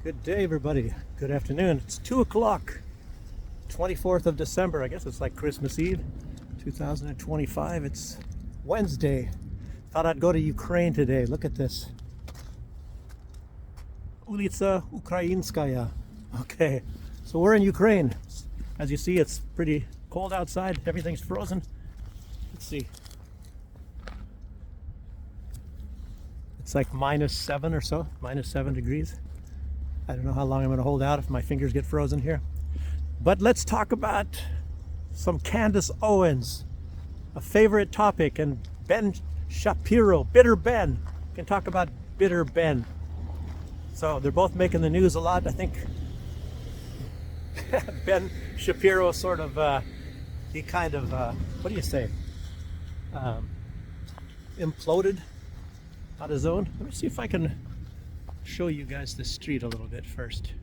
Good day, everybody. Good afternoon. It's 2 o'clock, 24th of December. I guess it's like Christmas Eve, 2025. It's Wednesday. Thought I'd go to Ukraine today. Look at this. Ulica Ukrainskaya. Okay, so we're in Ukraine. As you see, it's pretty cold outside. Everything's frozen. Let's see. It's like -7 or so, -7 degrees. I don't know how long I'm going to hold out if my fingers get frozen here. But let's talk about some Candace Owens, a favorite topic, and Ben Shapiro, Bitter Ben. We can talk about Bitter Ben. So they're both making the news a lot. I think Ben Shapiro sort of, he kind of, what do you say, imploded on his own. Let me see if I can show you guys the street a little bit first.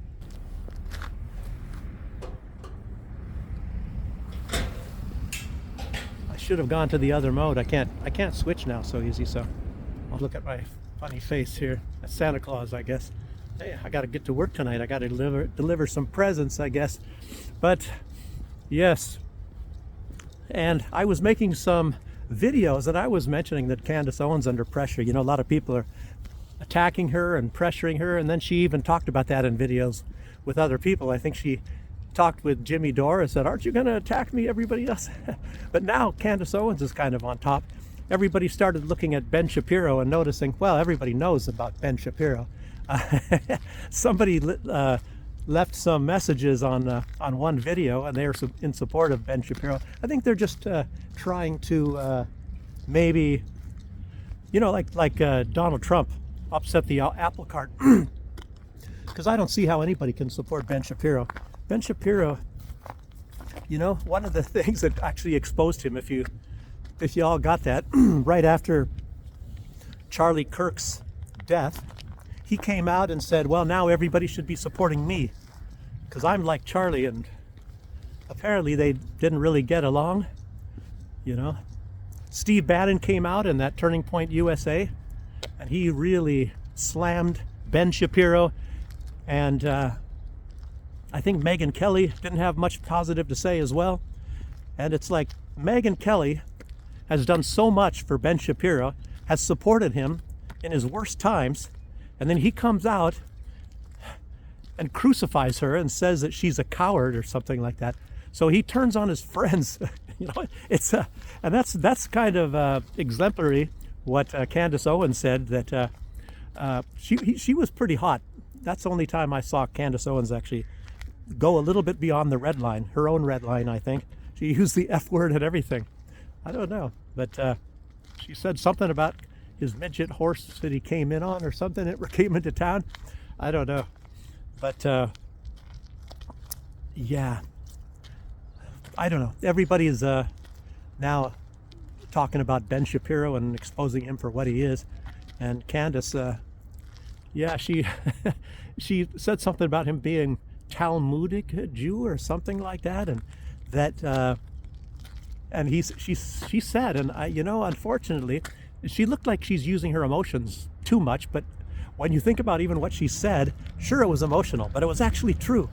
I should have gone to the other mode. I can't switch now so easy, so I'll look at my funny face here. That's Santa Claus, I guess. Hey, I gotta get to work tonight. I gotta deliver some presents, I guess. But yes, and I was making some videos and I was mentioning that Candace Owens under pressure. You know, a lot of people are attacking her and pressuring her, and then she even talked about that in videos with other people. I think she talked with Jimmy Dore and said, "Aren't you going to attack me, everybody else?" But now Candace Owens is kind of on top. Everybody started looking at Ben Shapiro and noticing, well, everybody knows about Ben Shapiro. Somebody left some messages on one video, and they were in support of Ben Shapiro. I think they're just trying to maybe, you know, like Donald Trump upset the apple cart. Because I don't see how anybody can support Ben Shapiro. Ben Shapiro, you know, one of the things that actually exposed him, if you all got that, right after Charlie Kirk's death, he came out and said, well, now everybody should be supporting me because I'm like Charlie, and apparently they didn't really get along, you know. Steve Bannon came out in that Turning Point USA, and he really slammed Ben Shapiro, and I think Megyn Kelly didn't have much positive to say as well. And it's like Megyn Kelly has done so much for Ben Shapiro, has supported him in his worst times, and then he comes out and crucifies her and says that she's a coward or something like that. So he turns on his friends. You know, it's and that's kind of exemplary. What Candace Owens said, that she was pretty hot. That's the only time I saw Candace Owens actually go a little bit beyond the red line, her own red line, I think. She used the F word and everything. I don't know, but she said something about his midget horse that he came in on or something. It came into town. I don't know, but yeah, I don't know. Everybody is now talking about Ben Shapiro and exposing him for what he is. And Candace, yeah, she she said something about him being Talmudic Jew or something like that, and that and she said, and you know, unfortunately, she looked like she's using her emotions too much. But when you think about even what she said, sure, it was emotional, but it was actually true.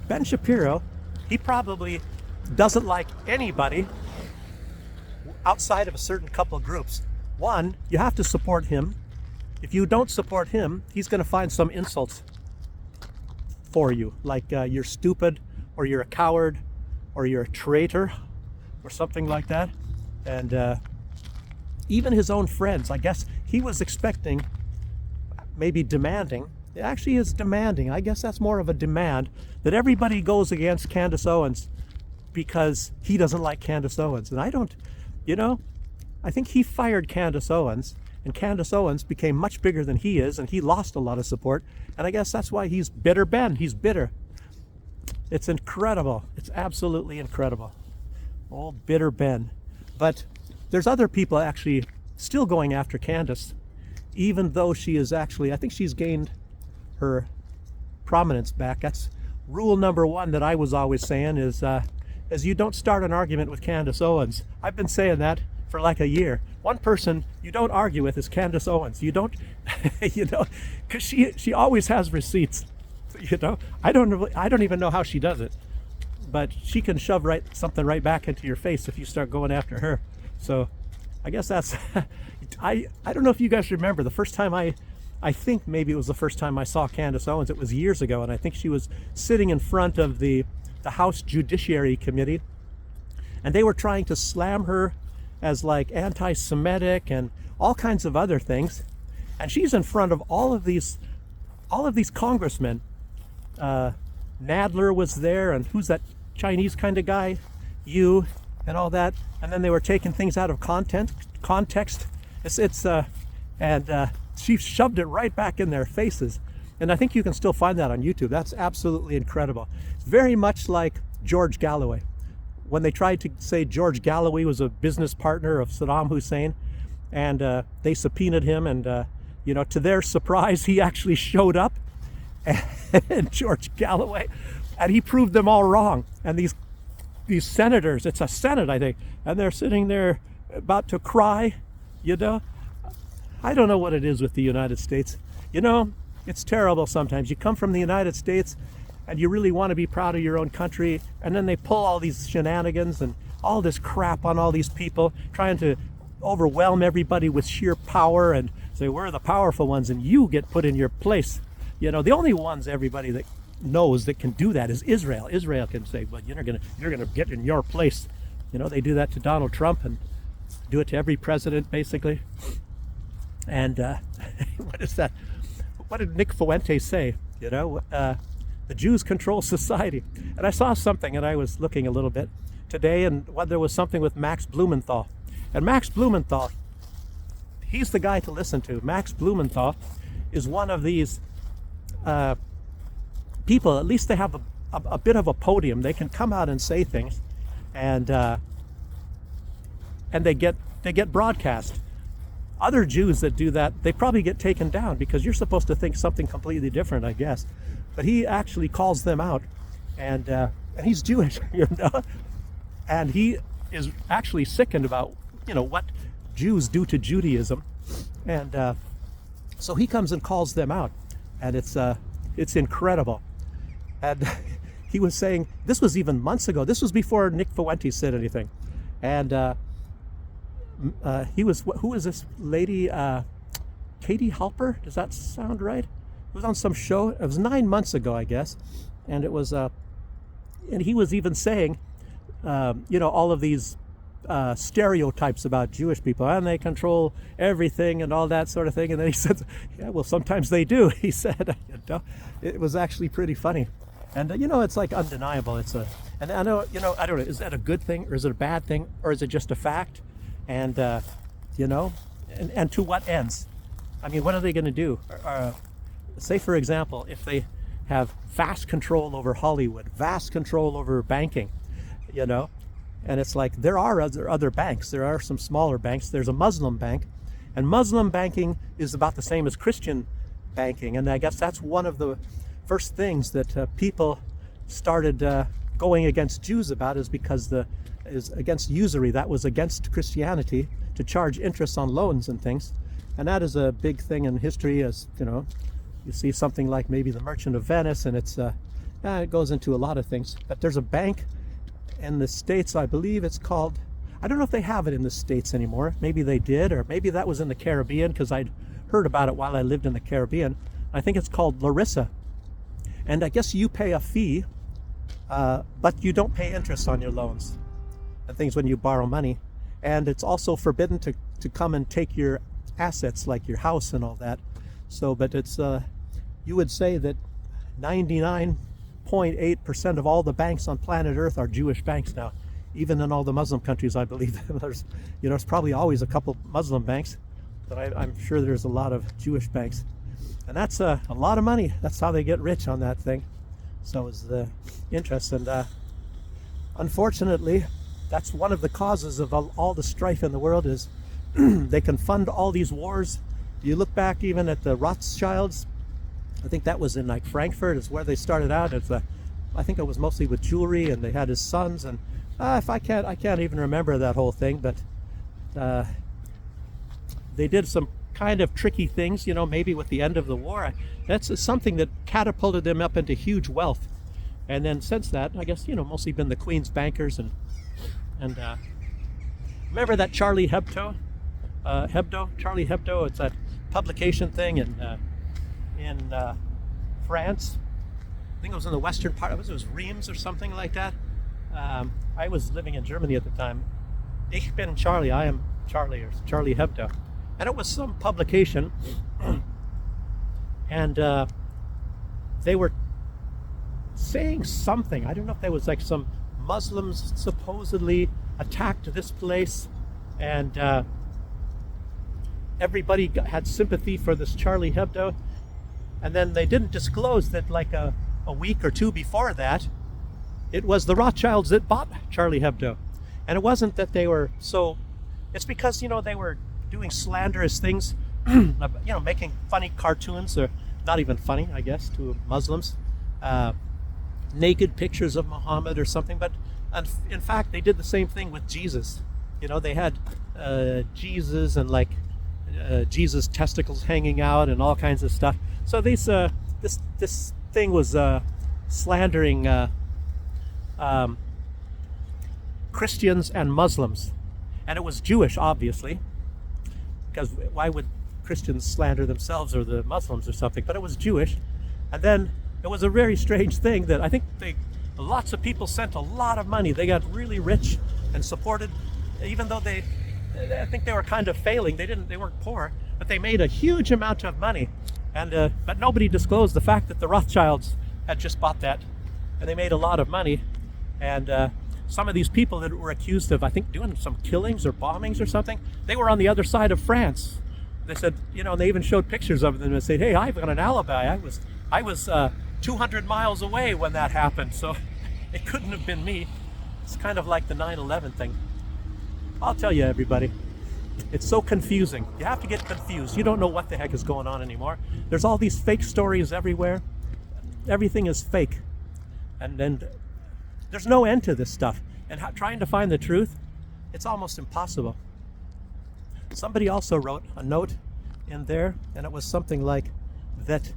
Ben Shapiro, he probably doesn't like anybody outside of a certain couple of groups. One, you have to support him. If you don't support him, he's going to find some insults for you, like you're stupid, or you're a coward, or you're a traitor, or something like that. And even his own friends, I guess he was expecting, maybe demanding, it actually is demanding, I guess that's more of a demand, that everybody goes against Candace Owens because he doesn't like Candace Owens. And I don't, you know, I think he fired Candace Owens, and Candace Owens became much bigger than he is, and he lost a lot of support. And I guess that's why he's Bitter Ben. He's bitter. It's incredible. It's absolutely incredible. Old Bitter Ben. But there's other people actually still going after Candace, even though she is actually, I think she's gained her prominence back. That's rule number one that I was always saying is you don't start an argument with Candace Owens. I've been saying that for like a year. One person you don't argue with is Candace Owens. You don't, you know, because she always has receipts. You know, I don't even know how she does it, but she can shove something right back into your face if you start going after her. So I guess that's I don't know if you guys remember the first time I think maybe it was the first time I saw Candace Owens. It was years ago, and I think she was sitting in front of the House Judiciary Committee, and they were trying to slam her as like anti-Semitic and all kinds of other things, and she's in front of all of these congressmen. Nadler was there, and who's that Chinese kind of guy, you, and all that, and then they were taking things out of context. She shoved it right back in their faces, and I think you can still find that on YouTube. That's absolutely incredible. It's very much like George Galloway, when they tried to say George Galloway was a business partner of Saddam Hussein, and they subpoenaed him, and to their surprise, he actually showed up. And George Galloway, and he proved them all wrong. And these senators, it's a Senate, I think, and they're sitting there about to cry. I don't know what it is with the United States. It's terrible sometimes. You come from the United States and you really want to be proud of your own country, and then they pull all these shenanigans and all this crap on all these people, trying to overwhelm everybody with sheer power and say, we're the powerful ones, and you get put in your place. The only ones everybody that knows that can do that is Israel. Israel can say, well, you're gonna get in your place. They do that to Donald Trump and do it to every president, basically. And what is that? What did Nick Fuentes say? The Jews control society. And I saw something, and I was looking a little bit today, and there was something with Max Blumenthal. And Max Blumenthal, he's the guy to listen to. Max Blumenthal is one of these people. At least they have a bit of a podium. They can come out and say things, and they get broadcast. Other Jews that do that, they probably get taken down, because you're supposed to think something completely different, I guess. But he actually calls them out, and he's Jewish, and he is actually sickened about what Jews do to Judaism, and so he comes and calls them out. And it's incredible. And he was saying, this was even months ago. This was before Nick Fuentes said anything. And who was this lady? Katie Halper? Does that sound right? It was on some show. It was 9 months ago, I guess. And it was, and he was even saying, all of these stereotypes about Jewish people, and they control everything and all that sort of thing. And then he said, yeah, well, sometimes they do. He said, it was actually pretty funny. And it's like undeniable. And I know, I don't know, is that a good thing, or is it a bad thing, or is it just a fact? And and to what ends? I mean, what are they going to do? Say, for example, if they have vast control over Hollywood, vast control over banking, and it's like, there are other banks. There are some smaller banks. There's a Muslim bank, and Muslim banking is about the same as Christian banking. And I guess that's one of the first things that people started going against Jews about, is because is against usury. That was against Christianity, to charge interest on loans and things. And that is a big thing in history, as you see something like maybe the Merchant of Venice, and it goes into a lot of things. But there's a bank in the States, I believe it's called, I don't know if they have it in the States anymore. Maybe they did, or maybe that was in the Caribbean, because I'd heard about it while I lived in the Caribbean. I think it's called Larissa. And I guess you pay a fee, but you don't pay interest on your loans and things when you borrow money. And it's also forbidden to come and take your assets, like your house and all that. So, but it's, you would say that 99.8% of all the banks on planet Earth are Jewish banks now. Even in all the Muslim countries, I believe there's, it's probably always a couple Muslim banks, but I'm sure there's a lot of Jewish banks. And that's a lot of money. That's how they get rich on that thing. So is the interest. And unfortunately, that's one of the causes of all the strife in the world, is they can fund all these wars. You look back even at the Rothschilds. I think that was in like Frankfurt, is where they started out. I think it was mostly with jewelry, and they had his sons. And I can't even remember that whole thing, but they did some kind of tricky things, maybe with the end of the war. That's something that catapulted them up into huge wealth. And then since that, I guess, mostly been the Queen's bankers and remember that Charlie Hebdo? Charlie Hebdo, it's that publication thing in France. I think it was in the western part. It was Reims or something like that. I was living in Germany at the time. Ich bin Charlie, I am Charlie, or Charlie Hebdo. And it was some publication, and they were saying something. I don't know if there was like some Muslims supposedly attacked this place, and everybody had sympathy for this Charlie Hebdo. And then they didn't disclose that like a week or two before that, it was the Rothschilds that bought Charlie Hebdo. And it wasn't that they were it's because, they were doing slanderous things, making funny cartoons, or not even funny, I guess, to Muslims, naked pictures of Muhammad or something. But in fact, they did the same thing with Jesus. They had Jesus and like Jesus testicles hanging out and all kinds of stuff. So this thing was slandering Christians and Muslims, and it was Jewish, obviously, because why would Christians slander themselves or the Muslims or something? But it was Jewish. And then it was a very strange thing that I think lots of people sent a lot of money. They got really rich and supported, even though I think they were kind of failing. They weren't poor, but they made a huge amount of money. And but nobody disclosed the fact that the Rothschilds had just bought that, and they made a lot of money. And some of these people that were accused of, I think, doing some killings or bombings or something, they were on the other side of France. They said, and they even showed pictures of them and said, hey, I've got an alibi. I was 200 miles away when that happened, so it couldn't have been me. It's kind of like the 9/11 thing. I'll tell you, everybody, it's so confusing. You have to get confused. You don't know what the heck is going on anymore. There's all these fake stories everywhere. Everything is fake. And then there's no end to this stuff. And trying to find the truth, it's almost impossible. Somebody also wrote a note in there, and it was something like that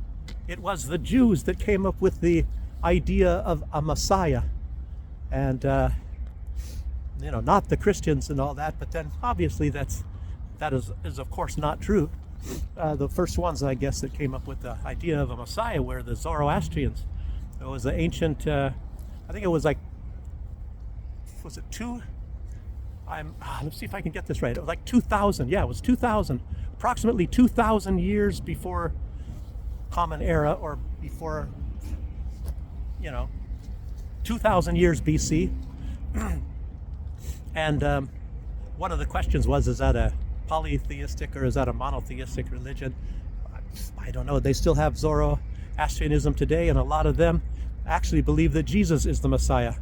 it was the Jews that came up with the idea of a Messiah. And, not the Christians and all that, but then obviously that is of course not true. The first ones, I guess, that came up with the idea of a Messiah were the Zoroastrians. It was the ancient, I think it was like, was it let's see if I can get this right. It was like 2,000. Yeah, it was 2,000. Approximately 2,000 years before Common Era, or before, 2,000 years BC. And one of the questions was, is that a polytheistic or is that a monotheistic religion? I don't know. They still have Zoroastrianism today, and a lot of them actually believe that Jesus is the Messiah.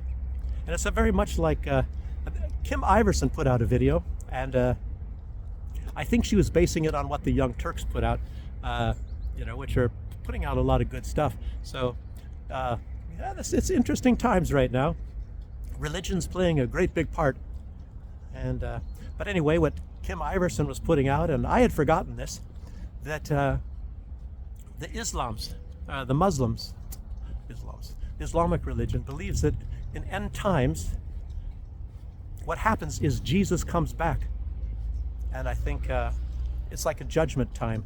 And it's a very much like Kim Iverson put out a video, and I think she was basing it on what the Young Turks put out, which are putting out a lot of good stuff. So it's interesting times right now. Religion's playing a great big part. And but anyway, what Kim Iverson was putting out, and I had forgotten this, that the Islamic religion believes that in end times, what happens is Jesus comes back. And I think it's like a judgment time.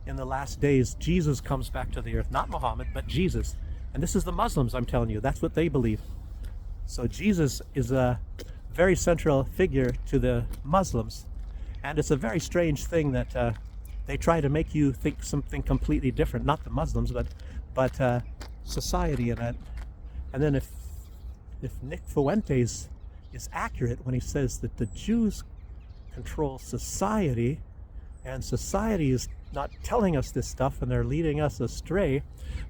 In the last days, Jesus comes back to the earth. Not Muhammad, but Jesus. And this is the Muslims, I'm telling you. That's what they believe. So Jesus is a very central figure to the Muslims. And it's a very strange thing that they try to make you think something completely different. Not the Muslims, but society and that. And then if Nick Fuentes is accurate when he says that the Jews control society, and society is not telling us this stuff and they're leading us astray,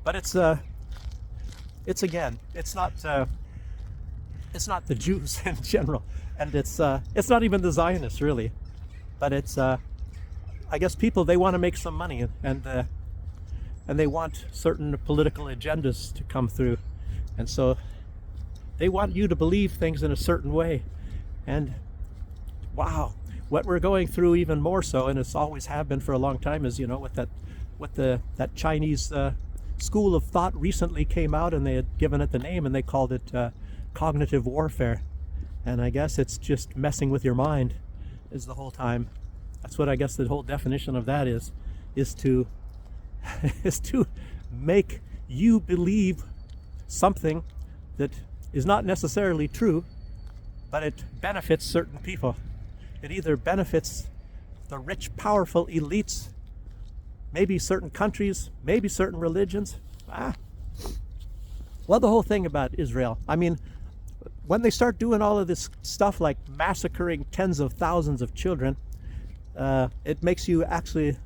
but it's not the Jews in general, and it's not even the Zionists really, but it's I guess people, they want to make some money, and they want certain political agendas to come through, and so they want you to believe things in a certain way. And wow, what we're going through even more so, and it's always have been for a long time, is, you know, that Chinese school of thought recently came out, and they had given it the name, and they called it cognitive warfare. And I guess it's just messing with your mind is the whole time. That's what I guess the whole definition of that is to is to make you believe something that is not necessarily true, but it benefits certain people. It either benefits the rich, powerful elites, maybe certain countries, maybe certain religions. Well, the whole thing about Israel, I mean, when they start doing all of this stuff like massacring tens of thousands of children, it makes you actually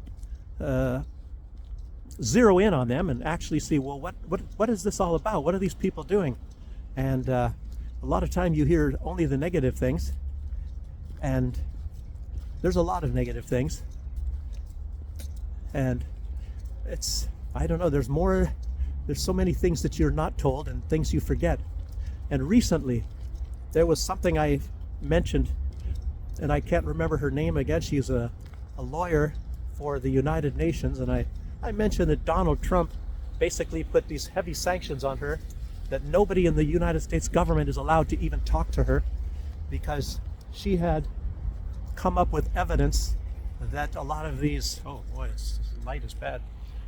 zero in on them and actually see, well, what is this all about? What are these people doing? And a lot of time you hear only the negative things, and there's a lot of negative things, and it's, I don't know, there's so many things that you're not told and things you forget. And recently there was something I mentioned, and I can't remember her name again. She's a lawyer for the United Nations, and I mentioned that Donald Trump basically put these heavy sanctions on her, that nobody in the United States government is allowed to even talk to her, because she had come up with evidence that a lot of these, oh boy, this light is bad.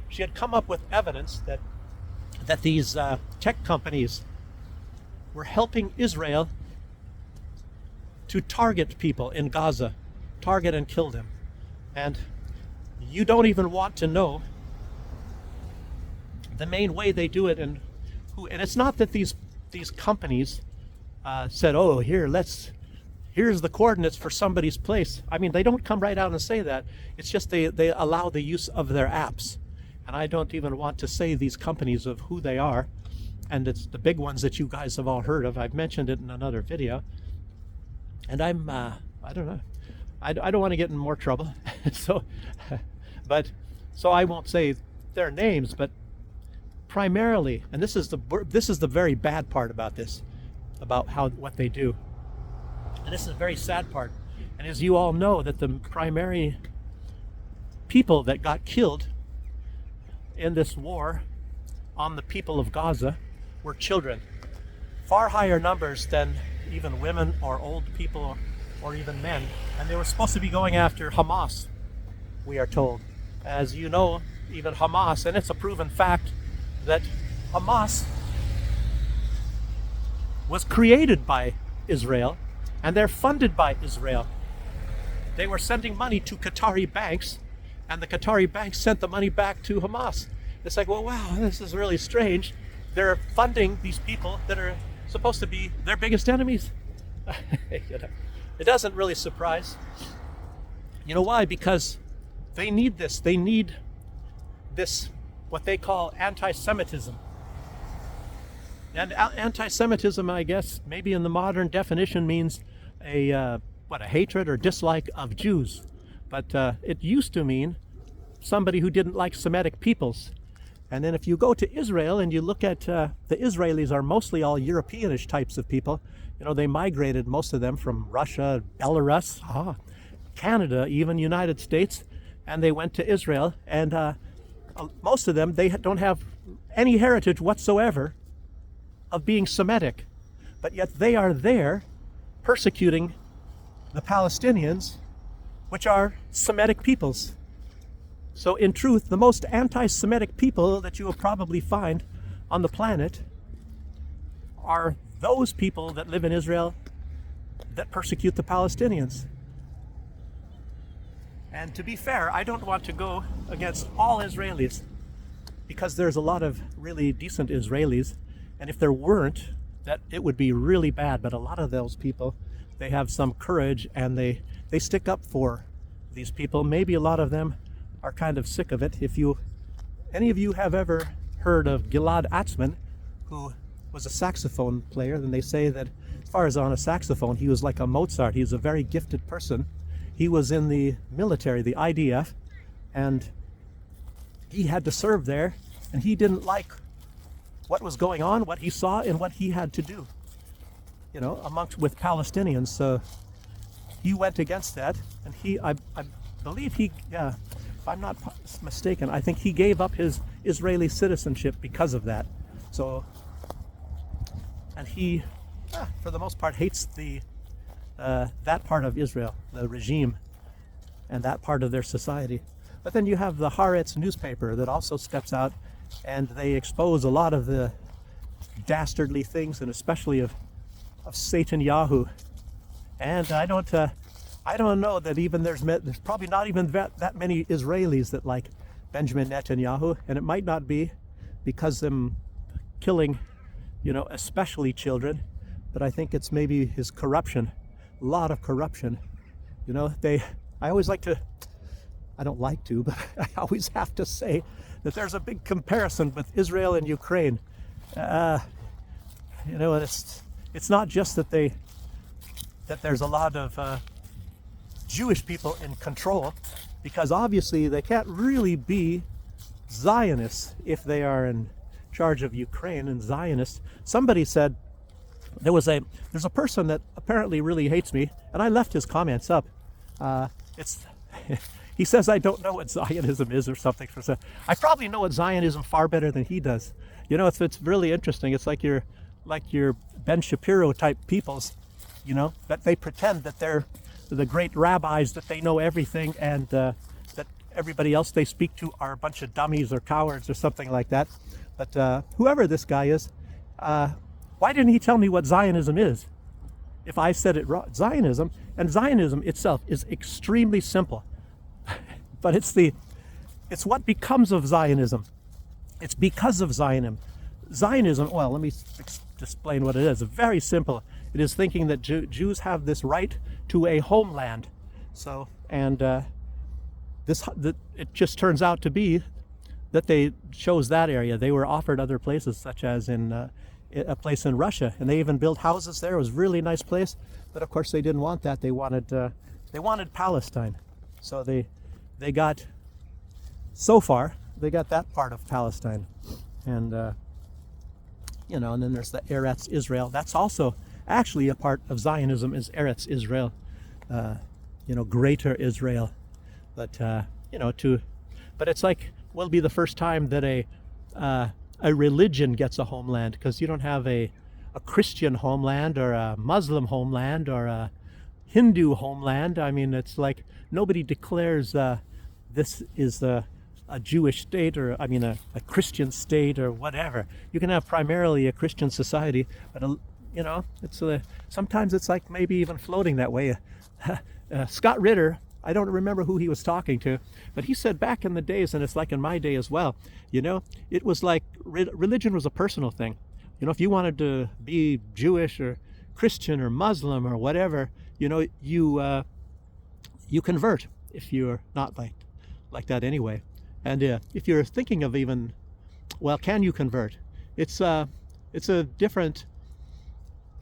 She had come up with evidence that these tech companies were helping Israel to target people in Gaza, target and kill them. And you don't even want to know the main way they do it, and who. And it's not that these companies said, oh, here's the coordinates for somebody's place. I mean, they don't come right out and say that. It's just they allow the use of their apps. And I don't even want to say these companies of who they are. And it's the big ones that you guys have all heard of. I've mentioned it in another video. And I don't know. I don't want to get in more trouble. So I won't say their names, but primarily, and this is the very bad part about this, about what they do. And this is a very sad part. And as you all know, that the primary people that got killed in this war on the people of Gaza were children. Far higher numbers than even women or old people or even men. And they were supposed to be going after Hamas, we are told. As you know, even Hamas, and it's a proven fact that Hamas was created by Israel, and they're funded by Israel. They were sending money to Qatari banks, and the Qatari banks sent the money back to Hamas. It's like, well, wow, this is really strange. They're funding these people that are supposed to be their biggest enemies. It doesn't really surprise. You know why? Because they need this. They need this, what they call anti-Semitism. And anti-Semitism, I guess, maybe in the modern definition means a hatred or dislike of Jews. But it used to mean somebody who didn't like Semitic peoples. And then if you go to Israel and you look at the Israelis are mostly all Europeanish types of people. You know, they migrated, most of them, from Russia, Belarus, Canada, even United States, and they went to Israel. And most of them, they don't have any heritage whatsoever of being Semitic. But yet they are there persecuting the Palestinians, which are Semitic peoples. So in truth, the most anti-Semitic people that you will probably find on the planet are those people that live in Israel that persecute the Palestinians. And to be fair, I don't want to go against all Israelis, because there's a lot of really decent Israelis, and if there weren't, that it would be really bad. But a lot of those people, they have some courage, and they stick up for these people. Maybe a lot of them are kind of sick of it. If any of you have ever heard of Gilad Atzmon, who was a saxophone player, then they say that as far as on a saxophone, he was like a Mozart. He was a very gifted person. He was in the military, the IDF, and he had to serve there, and he didn't like what was going on, what he saw, and what he had to do, with Palestinians. So he went against that, and I believe he, if I'm not mistaken, I think he gave up his Israeli citizenship because of that. So, and he, for the most part, hates that part of Israel, the regime, and that part of their society. But then you have the Haaretz newspaper that also steps out, and they expose a lot of the dastardly things, and especially of Satan Yahoo. And I don't know that even there's probably not even that many Israelis that like Benjamin Netanyahu, and it might not be because them killing, especially children, but I think it's maybe his corruption, a lot of corruption. I always like to, I don't like to, but I always have to say that there's a big comparison with Israel and Ukraine. And it's not just that there's a lot of Jewish people in control, because obviously they can't really be Zionists if they are in charge of Ukraine and Zionists. Somebody said there's a person that apparently really hates me, and I left his comments up. He says I don't know what Zionism is or something. I probably know what Zionism far better than he does. It's really interesting. It's like your Ben Shapiro type peoples, that they pretend that they're the great rabbis, that they know everything, and that everybody else they speak to are a bunch of dummies or cowards or something like that. But whoever this guy is, why didn't he tell me what Zionism is? If I said it wrong, Zionism itself is extremely simple, but it's what becomes of Zionism. It's because of Zionism. Well, let me explain what it is. It's very simple. It is thinking that Jews have this right to a homeland. So, and it just turns out to be that they chose that area. They were offered other places, such as in a place in Russia, and they even built houses there. It was a really nice place, but of course they didn't want that. They wanted Palestine. So they got, so far they got that part of Palestine, and and then there's the Eretz Israel. That's also actually a part of Zionism, is Eretz Israel, Greater Israel. But but it's like, will be the first time that a religion gets a homeland, because you don't have a Christian homeland or a Muslim homeland or a Hindu homeland. I mean, it's like nobody declares this is a Jewish state, or a Christian state or whatever. You can have primarily a Christian society, but it's sometimes it's like maybe even floating that way. Scott Ritter, I don't remember who he was talking to, but he said back in the days, and it's like in my day as well, it was like religion was a personal thing. If you wanted to be Jewish or Christian or Muslim or whatever, you convert if you're not like that anyway. And if you're thinking of even, well, can you convert? It's a different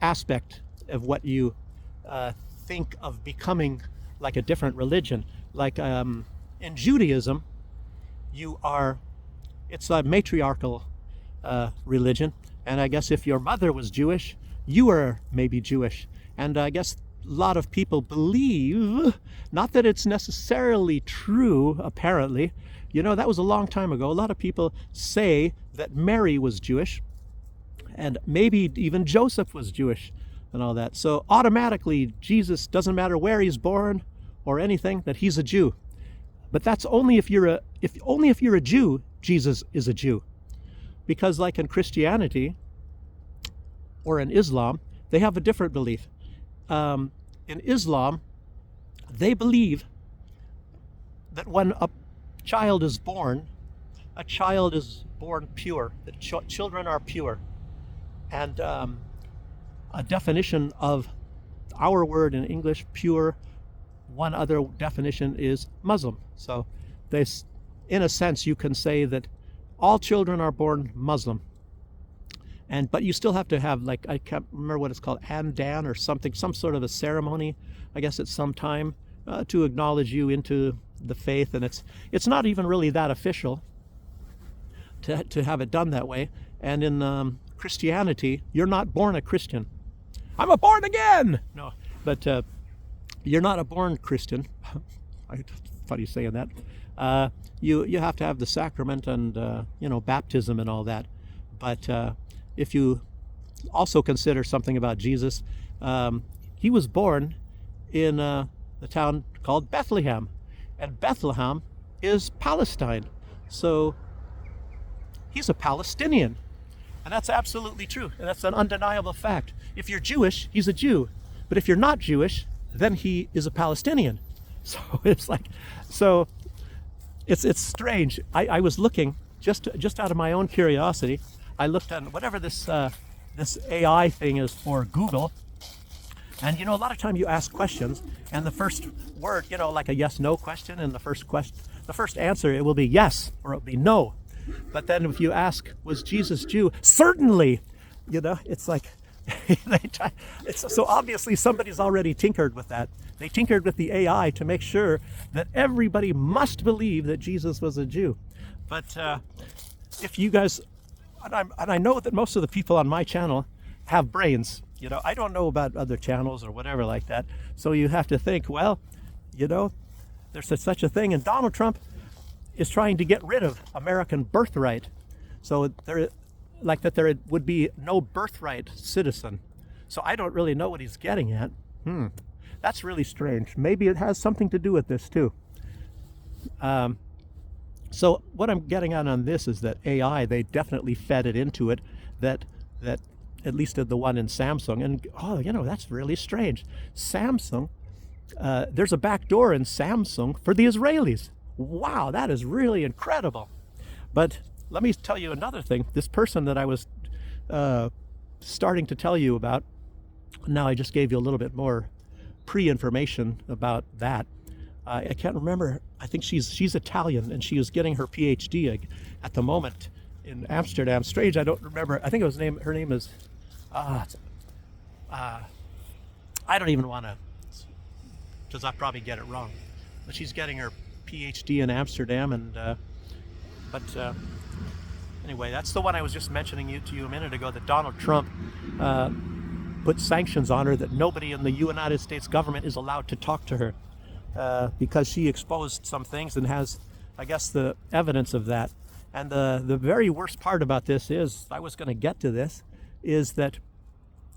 aspect of what you think of becoming like a different religion. Like in Judaism, it's a matriarchal religion, and I guess if your mother was Jewish, you were maybe Jewish. And I guess a lot of people believe, not that it's necessarily true, apparently, that was a long time ago. A lot of people say that Mary was Jewish, and maybe even Joseph was Jewish and all that. So automatically, Jesus, doesn't matter where he's born or anything, that he's a Jew. But that's only if you're a Jew, Jesus is a Jew. Because like in Christianity or in Islam, they have a different belief. In Islam, they believe that when a child is born pure, that children are pure. And a definition of our word in English, pure, one other definition is Muslim. So in a sense, you can say that all children are born Muslim. But you still have to have, like, I can't remember what it's called, Andan or something, some sort of a ceremony, I guess at some time, to acknowledge you into the faith. And it's not even really that official to have it done that way. And in Christianity, you're not born a Christian. I'm a born again! No, but you're not a born Christian. Funny saying that. You have to have the sacrament and baptism and all that. But if you also consider something about Jesus, he was born in the town called Bethlehem, and Bethlehem is Palestine. So he's a Palestinian, and that's absolutely true, and that's an undeniable fact. If you're Jewish, he's a Jew, but if you're not Jewish, then he is a Palestinian. So it's strange. I was looking just out of my own curiosity. I looked on whatever this AI thing is for Google, and a lot of time you ask questions, and the first word, like a yes/no question, and the first answer, it will be yes or it will be no. But then if you ask, was Jesus Jew? Certainly, it's like so obviously somebody's already tinkered with that. They tinkered with the AI to make sure that everybody must believe that Jesus was a Jew. But if you guys, and I know that most of the people on my channel have brains. I don't know about other channels or whatever like that. So you have to think, well, there's such a thing, and Donald Trump is trying to get rid of American birthright. So there would be no birthright citizen. So I don't really know what he's getting at. That's really strange. Maybe it has something to do with this too. So what I'm getting on this is that AI, they definitely fed it into it, that at least the one in Samsung, and that's really strange. Samsung, there's a back door in Samsung for the Israelis. Wow, that is really incredible. But let me tell you another thing. This person that I was starting to tell you about, now I just gave you a little bit more pre-information about that. I can't remember. I think she's Italian, and she was getting her PhD at the moment in Amsterdam. Strange, I don't remember. I think her name is, I don't even want to, because I'll probably get it wrong. But she's getting her PhD in Amsterdam, and anyway, that's the one I was just mentioning to you a minute ago, that Donald Trump put sanctions on her, that nobody in the United States government is allowed to talk to her because she exposed some things and has, I guess, the evidence of that. And the very worst part about this is, I was going to get to this, is that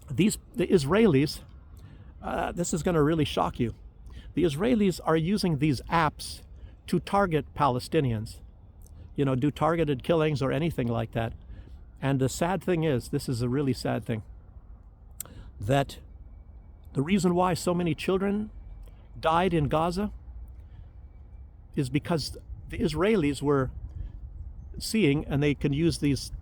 the Israelis, this is going to really shock you. The Israelis are using these apps to target Palestinians, do targeted killings or anything like that. And the sad thing is, this is a really sad thing, that the reason why so many children died in Gaza is because the Israelis were seeing, and they can use these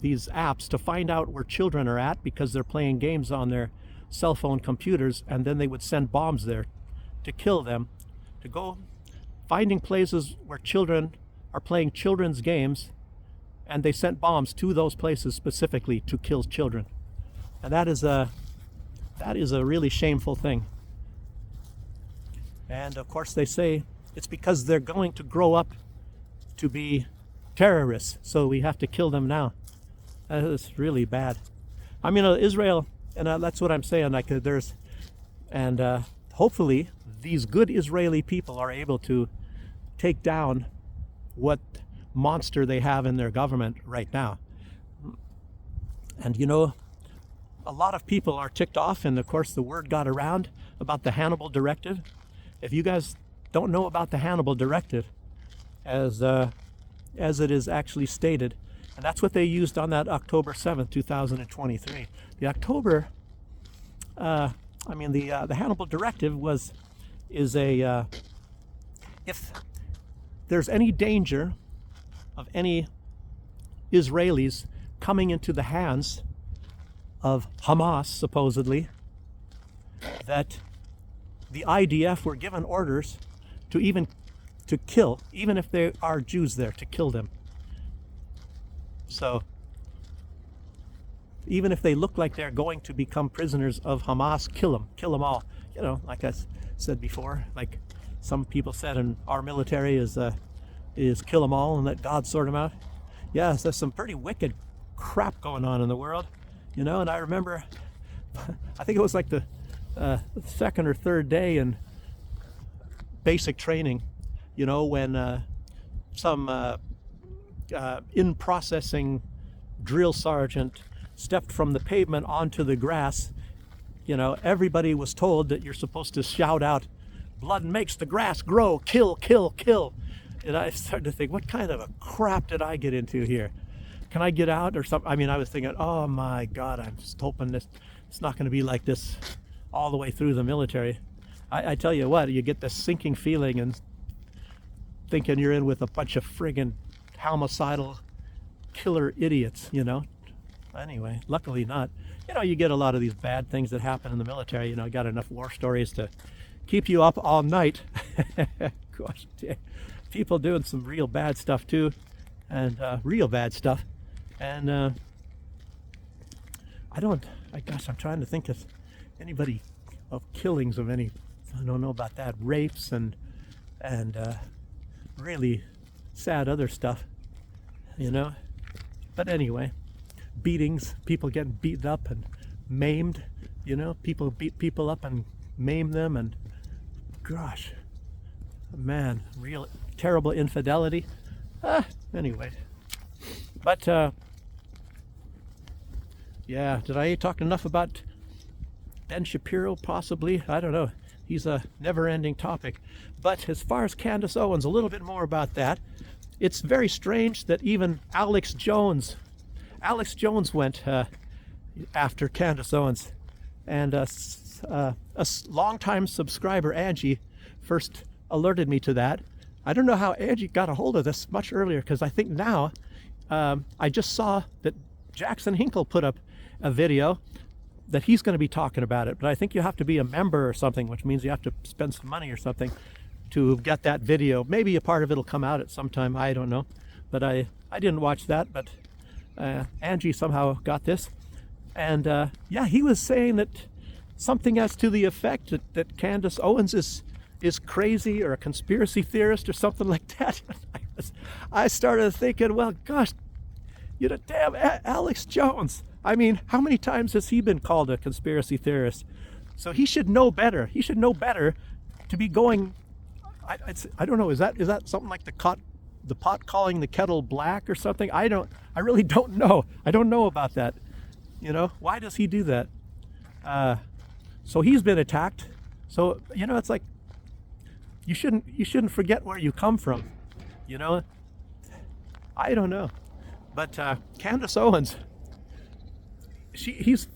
apps to find out where children are at, because they're playing games on their cell phone computers, and then they would send bombs there to kill them, to go finding places where children are playing children's games, and they sent bombs to those places specifically to kill children. And that is a really shameful thing. And of course they say it's because they're going to grow up to be terrorists, so we have to kill them now. That is really bad. I mean, Israel, and that's what I'm saying, hopefully these good Israeli people are able to take down what monster they have in their government right now. And a lot of people are ticked off, and of course the word got around about the Hannibal Directive. If you guys don't know about the Hannibal Directive, as it is actually stated, and that's what they used on that October 7th, 2023. The Hannibal Directive is if there's any danger of any Israelis coming into the hands of Hamas, supposedly, that the IDF were given orders to kill, even if there are Jews there, to kill them. So even if they look like they're going to become prisoners of Hamas, kill them all. Like I said before, like some people said in our military is kill them all and let God sort them out. Yes, there's some pretty wicked crap going on in the world, and I remember, I think it was like the second or third day in basic training, when some in processing drill sergeant stepped from the pavement onto the grass. Everybody was told that you're supposed to shout out, "Blood makes the grass grow, kill, kill, kill." And I started to think, what kind of a crap did I get into here? Can I get out or something? I mean, I was thinking, oh my God, I'm just hoping it's not going to be like this all the way through the military. I tell you what, you get this sinking feeling and thinking you're in with a bunch of friggin' homicidal killer idiots, Anyway, luckily not. You get a lot of these bad things that happen in the military. You got enough war stories to keep you up all night. Gosh, people doing some real bad stuff too, and real bad stuff. And I'm trying to think of anybody of killings of any. I don't know about that. Rapes and really sad other stuff, But anyway, beatings, people getting beaten up and maimed, people beat people up and maim them, and gosh, man, real terrible infidelity. Anyway, but yeah, did I talk enough about Ben Shapiro? Possibly, I don't know. He's a never-ending topic. But as far as Candace Owens, a little bit more about that. It's very strange that even Alex Jones went after Candace Owens, and a longtime subscriber, Angie, first alerted me to that. I don't know how Angie got a hold of this much earlier, because I think now I just saw that Jackson Hinkle put up a video that he's going to be talking about it, but I think you have to be a member or something, which means you have to spend some money or something to get that video. Maybe a part of it will come out at some time, I don't know, but I didn't watch that. But Angie somehow got this, and yeah, he was saying that something as to the effect that Candace Owens is crazy or a conspiracy theorist or something like that. I started thinking, well, gosh, damn Alex Jones. I mean, how many times has he been called a conspiracy theorist? So he should know better. He should know better to be going. I don't know. Is that something like the pot calling the kettle black or something? I really don't know. I don't know about that. Why does he do that? So he's been attacked. So it's like you shouldn't forget where you come from. I don't know, but Candace Owens. She's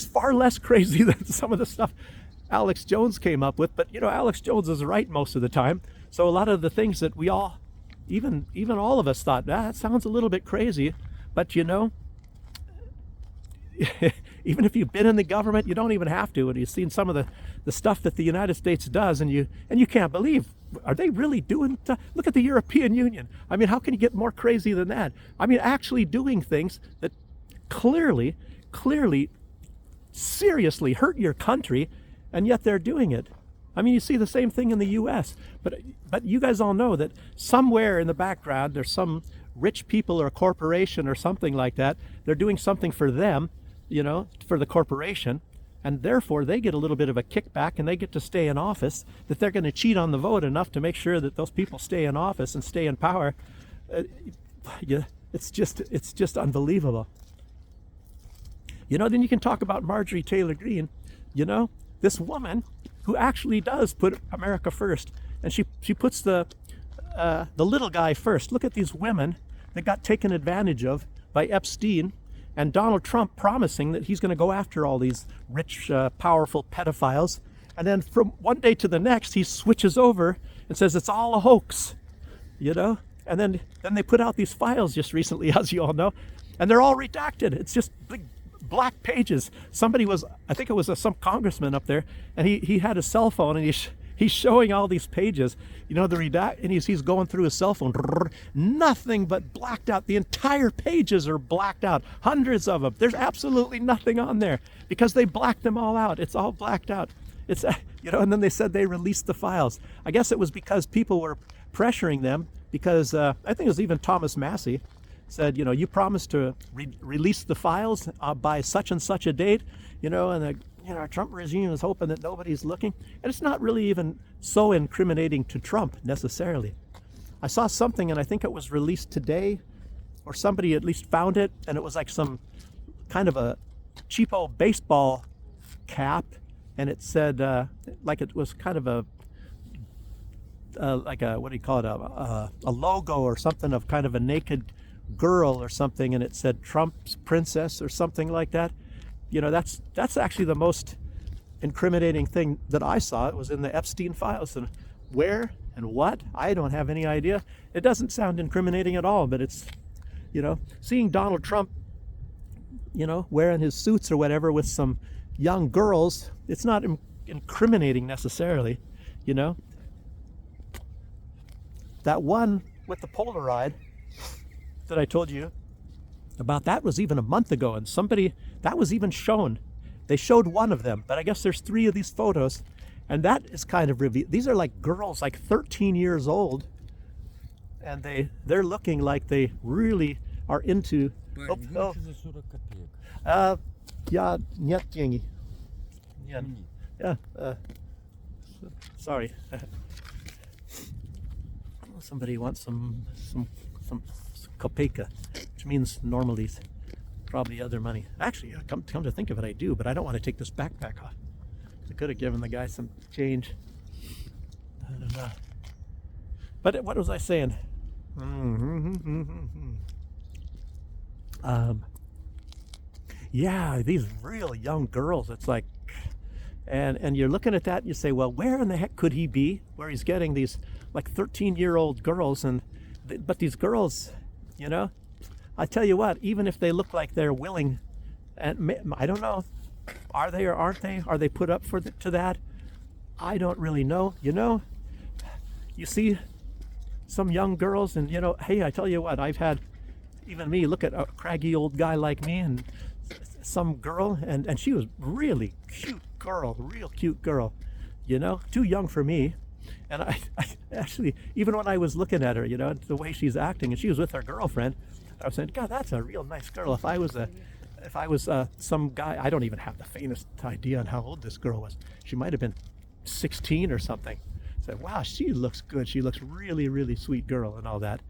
far less crazy than some of the stuff Alex Jones came up with, but Alex Jones is right most of the time. So a lot of the things that we all, even all of us thought, that sounds a little bit crazy, but even if you've been in the government, you don't even have to. And you've seen some of the stuff that the United States does, and you can't believe, are they really doing? Look at the European Union. I mean, how can you get more crazy than that? I mean, actually doing things that clearly, seriously hurt your country, and yet they're doing it. I mean, you see the same thing in the U.S., but you guys all know that somewhere in the background there's some rich people or a corporation or something like that. They're doing something for them, for the corporation, and therefore they get a little bit of a kickback and they get to stay in office, that they're going to cheat on the vote enough to make sure that those people stay in office and stay in power. It's just unbelievable. Then you can talk about Marjorie Taylor Greene, this woman who actually does put America first, and she puts the little guy first. Look at these women that got taken advantage of by Epstein, and Donald Trump promising that he's going to go after all these rich, powerful pedophiles, and then from one day to the next he switches over and says it's all a hoax, and then they put out these files just recently, as you all know, and they're all redacted. It's just big black pages. Somebody was, I think it was some congressman up there, and he had a cell phone, and he's showing all these pages, the redact, and he's going through his cell phone. Nothing but blacked out. The entire pages are blacked out. Hundreds of them. There's absolutely nothing on there because they blacked them all out. It's all blacked out. It's and then they said they released the files. I guess it was because people were pressuring them, because I think it was even Thomas Massey said, you promised to release the files by such and such a date, and our Trump regime is hoping that nobody's looking. And it's not really even so incriminating to Trump necessarily. I saw something, and I think it was released today, or somebody at least found it, and it was like some kind of a cheapo baseball cap, and it said, like it was kind of a, like a, what do you call it, a logo or something of kind of a naked girl or something, and it said Trump's princess or something like that. That's actually the most incriminating thing that I saw. It was in the Epstein files, and where and what, I don't have any idea. It doesn't sound incriminating at all, but it's, seeing Donald Trump, wearing his suits or whatever with some young girls, it's not incriminating necessarily, That one with the Polaroid that I told you about, that was even a month ago, and that was even shown. They showed one of them, but I guess there's 3 of these photos, and that is kind of revealed. These are like girls, like 13 years old, and they're looking like they really are into. Yeah, нет деньги. Yeah, sorry. Somebody wants some kopeka, which means normally probably other money. Actually, come to think of it, I do, but I don't want to take this backpack off. I could have given the guy some change. I don't know. But what was I saying? Yeah, these real young girls. It's like, and you're looking at that and you say, well, where in the heck could he be? Where he's getting these like 13-year-old girls, but these girls, I tell you what, even if they look like they're willing, and I don't know, are they or aren't they? Are they put up to that? I don't really know. You see some young girls, and hey, I tell you what, I've had, even me, look at a craggy old guy like me, and some girl, and she was really cute girl, real cute girl, too young for me. And I actually, even when I was looking at her, the way she's acting, and she was with her girlfriend, I was saying, God, that's a real nice girl. If I was some guy, I don't even have the faintest idea on how old this girl was. She might have been 16 or something. I said, wow, she looks good. She looks really, really sweet girl and all that.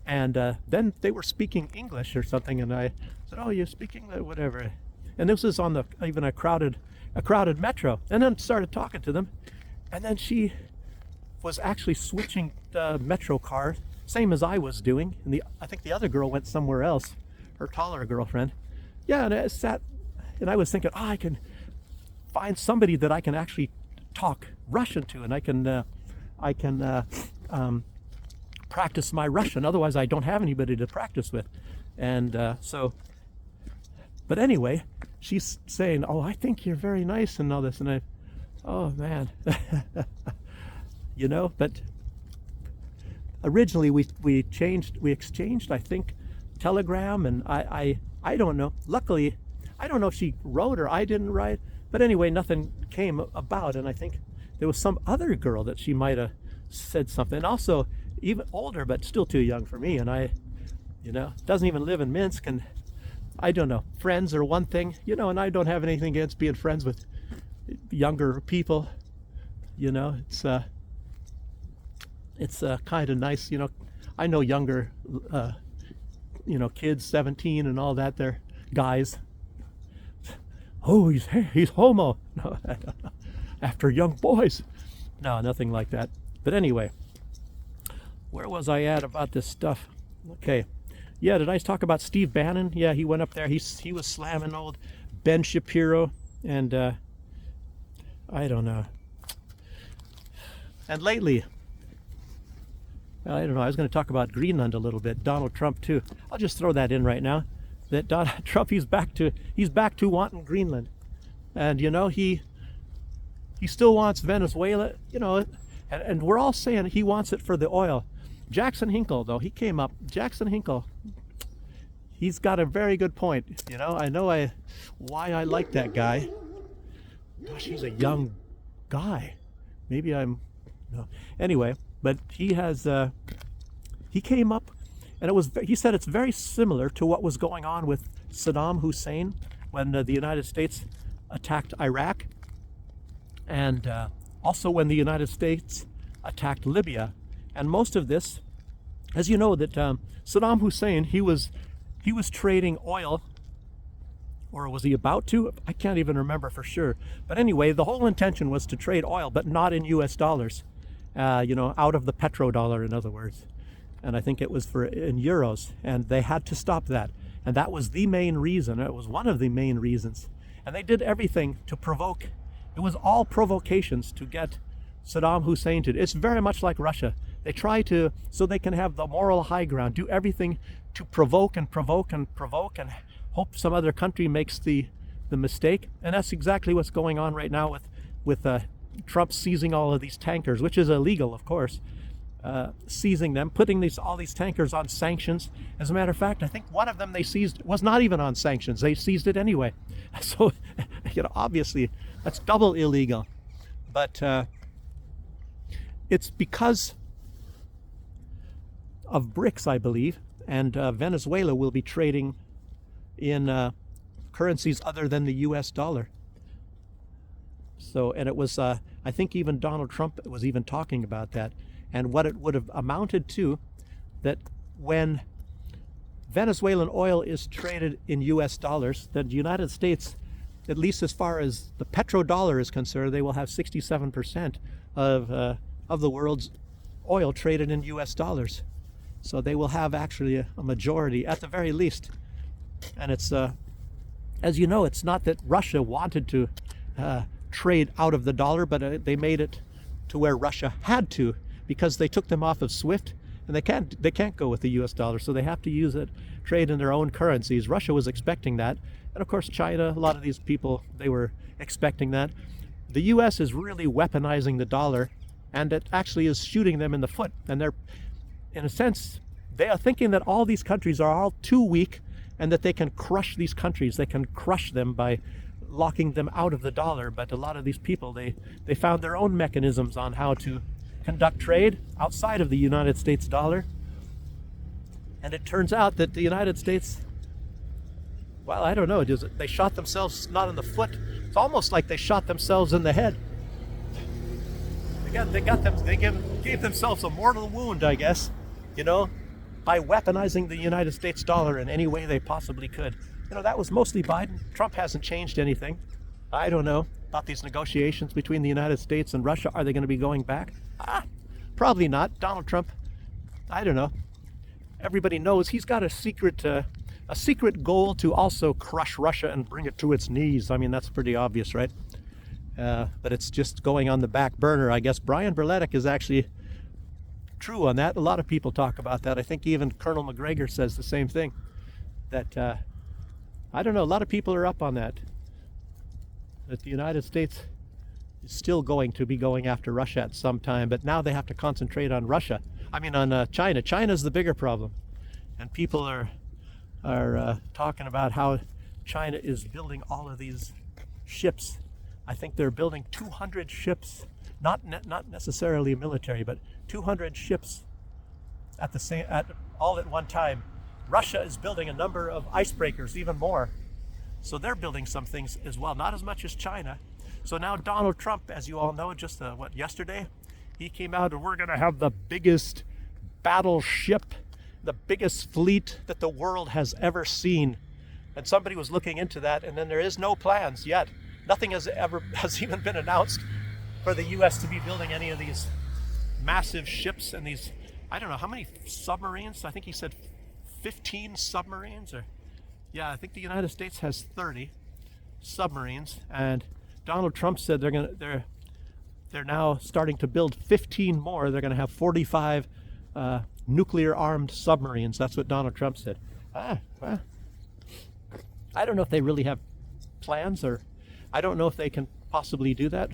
And then they were speaking English or something, and I said, oh, you speak English, whatever. And this was on even a crowded metro. And then started talking to them, and then she was actually switching the metro car, same as I was doing. And I think the other girl went somewhere else, her taller girlfriend. Yeah, and I sat, and I was thinking, oh, I can find somebody that I can actually talk Russian to, and I can practice my Russian. Otherwise, I don't have anybody to practice with. And but anyway, she's saying, oh, I think you're very nice and all this, and oh man. But originally we exchanged, I think, telegram, and I don't know. Luckily, I don't know if she wrote or I didn't write, but anyway, nothing came about, and I think there was some other girl that she might have said something. Also, even older, but still too young for me, and I, doesn't even live in Minsk, and I don't know. Friends are one thing, and I don't have anything against being friends with younger people. It's kind of nice, I know younger, kids, 17 and all that, they're guys. Oh, he's homo. No, after young boys. No, nothing like that. But anyway, where was I at about this stuff? Okay. Yeah, did I talk about Steve Bannon? Yeah, he went up there. He was slamming old Ben Shapiro, and I don't know. And lately, I don't know, I was going to talk about Greenland a little bit, Donald Trump too. I'll just throw that in right now. That Donald Trump, he's back to wanting Greenland. And he still wants Venezuela, and we're all saying he wants it for the oil. Jackson Hinkle, though, he came up. Jackson Hinkle, he's got a very good point. I know why I like that guy. Gosh, he's a young guy. Maybe I'm, no. Anyway, but he came up, and he said it's very similar to what was going on with Saddam Hussein when the United States attacked Iraq, and also when the United States attacked Libya. And most of this, as you know, that Saddam Hussein, he was trading oil, or was he about to? I can't even remember for sure. But anyway, the whole intention was to trade oil, but not in US dollars, out of the petrodollar, in other words. And I think it was in euros, and they had to stop that. And that was the main reason. It was one of the main reasons. And they did everything to provoke. It was all provocations to get Saddam Hussein to. It's very much like Russia. They try to, so they can have the moral high ground, do everything to provoke and provoke and provoke and hope some other country makes the mistake. And that's exactly what's going on right now with Trump seizing all of these tankers, which is illegal, of course. Seizing them, putting all these tankers on sanctions. As a matter of fact, I think one of them they seized was not even on sanctions. They seized it anyway. So, obviously, that's double illegal. But it's because of BRICS, I believe, and Venezuela will be trading in currencies other than the US dollar. So, and it was, I think even Donald Trump was even talking about that. And what it would have amounted to, that when Venezuelan oil is traded in US dollars, that the United States, at least as far as the petrodollar is concerned, they will have 67% of the world's oil traded in US dollars. So they will have actually a majority at the very least. And it's, as you know, it's not that Russia wanted to trade out of the dollar, but they made it to where Russia had to, because they took them off of SWIFT, and they can't go with the US dollar, so they have to use it, trade in their own currencies. Russia was expecting that, and of course China, a lot of these people, they were expecting that. The US is really weaponizing the dollar, and it actually is shooting them in the foot. And they're, in a sense, they are thinking that all these countries are all too weak, and that they can crush these countries. They can crush them by locking them out of the dollar. But a lot of these people, they found their own mechanisms on how to conduct trade outside of the United States dollar. And it turns out that the United States, well, I don't know, they shot themselves not in the foot. It's almost like they shot themselves in the head. They gave themselves a mortal wound, I guess, by weaponizing the United States dollar in any way they possibly could. That was mostly Biden. Trump hasn't changed anything. I don't know about these negotiations between the United States and Russia. Are they going to be going back? Probably not. Donald Trump, I don't know. Everybody knows he's got a secret goal to also crush Russia and bring it to its knees. I mean, that's pretty obvious, right? But it's just going on the back burner, I guess. Brian Berletic is actually true on that. A lot of people talk about that. I think even Colonel McGregor says the same thing. That, I don't know, a lot of people are up on that. That the United States is still going to be going after Russia at some time, but now they have to concentrate on on China. China's the bigger problem. And people are talking about how China is building all of these ships. I think they're building 200 ships, not necessarily military, but 200 ships all at one time. Russia is building a number of icebreakers, even more. So they're building some things as well, not as much as China. So now Donald Trump, as you all know, just yesterday, he came out and we're going to have the biggest battleship, the biggest fleet that the world has ever seen. And somebody was looking into that, and then there is no plans yet. Nothing has even been announced for the U.S. to be building any of these massive ships and these, I don't know, how many submarines? I think he said 15 submarines, I think the United States has 30 submarines, and Donald Trump said they're now starting to build 15 more. They're going to have 45 nuclear-armed submarines. That's what Donald Trump said. Well, I don't know if they really have plans, or I don't know if they can possibly do that.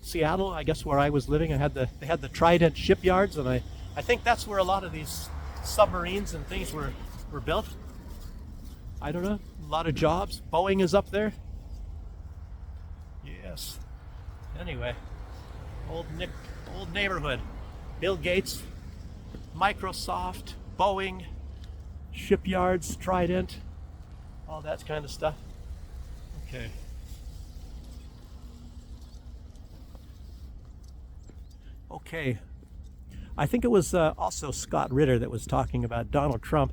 Seattle, I guess, where I was living, they had the Trident shipyards, and I think that's where a lot of these submarines and things were built. I don't know, a lot of jobs. Boeing is up there. Yes. Anyway, old neighborhood. Bill Gates, Microsoft, Boeing, shipyards, Trident, all that kind of stuff. Okay. Okay, I think it was also Scott Ritter that was talking about Donald Trump.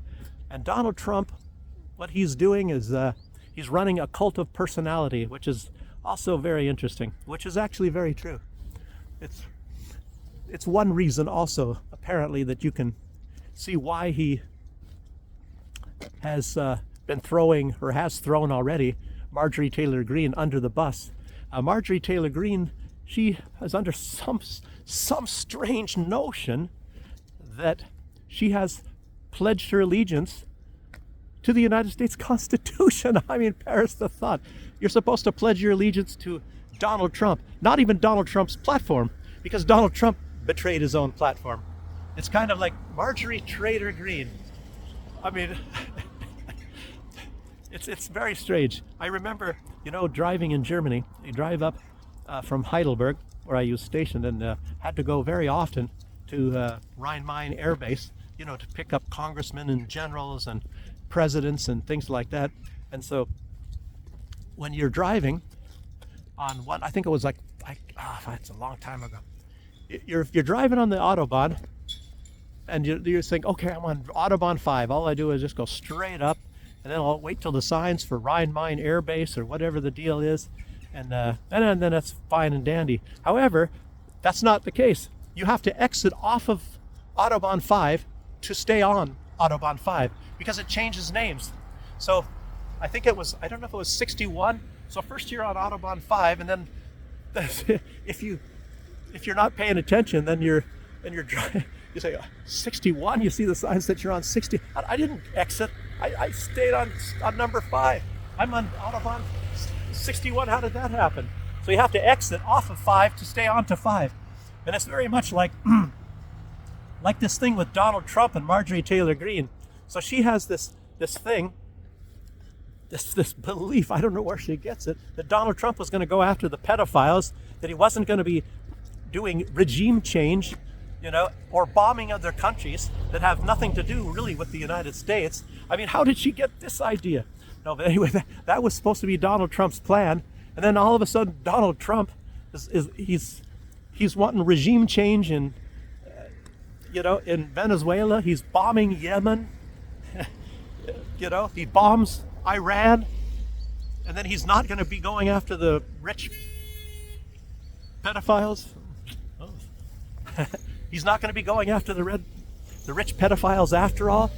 And Donald Trump, what he's doing is he's running a cult of personality, which is also very interesting, which is actually very true. It's one reason also, apparently, that you can see why he has been throwing, or has thrown already, Marjorie Taylor Greene under the bus. Marjorie Taylor Greene, she is under some strange notion that she has pledged her allegiance to the United States Constitution. I mean, perish the thought. You're supposed to pledge your allegiance to Donald Trump, not even Donald Trump's platform, because Donald Trump betrayed his own platform. It's kind of like Marjorie Taylor Greene. I mean, it's very strange. I remember, driving in Germany. You drive up from Heidelberg, where I was stationed, and had to go very often to Rhein-Main Air Base, to pick up congressmen and generals and presidents and things like that. And so when you're driving on what I think it was it's a long time ago. You're driving on the Autobahn, and you think, okay, I'm on Autobahn 5. All I do is just go straight up, and then I'll wait till the signs for Rhein-Main Air Base or whatever the deal is, and then that's fine and dandy. However, that's not the case. You have to exit off of Autobahn 5 to stay on Autobahn 5 because it changes names. So I think I don't know if it was 61. So first you're on Autobahn 5, and then if you're not paying attention, then you're driving. You say 61. You see the signs that you're on 60. I didn't exit. I stayed on number 5. I'm on Autobahn 61. How did that happen? So you have to exit off of 5 to stay on to 5, and it's very much like like this thing with Donald Trump and Marjorie Taylor Greene. So she has this thing. This belief, I don't know where she gets it, that Donald Trump was going to go after the pedophiles, that he wasn't going to be doing regime change, or bombing other countries that have nothing to do really with the United States. I mean, how did she get this idea? No, but anyway, that was supposed to be Donald Trump's plan, and then all of a sudden Donald Trump he's wanting regime change in Venezuela. He's bombing Yemen. He bombs Iran, and then he's not going to be going after the rich pedophiles. Oh. He's not going to be going after the rich pedophiles after all.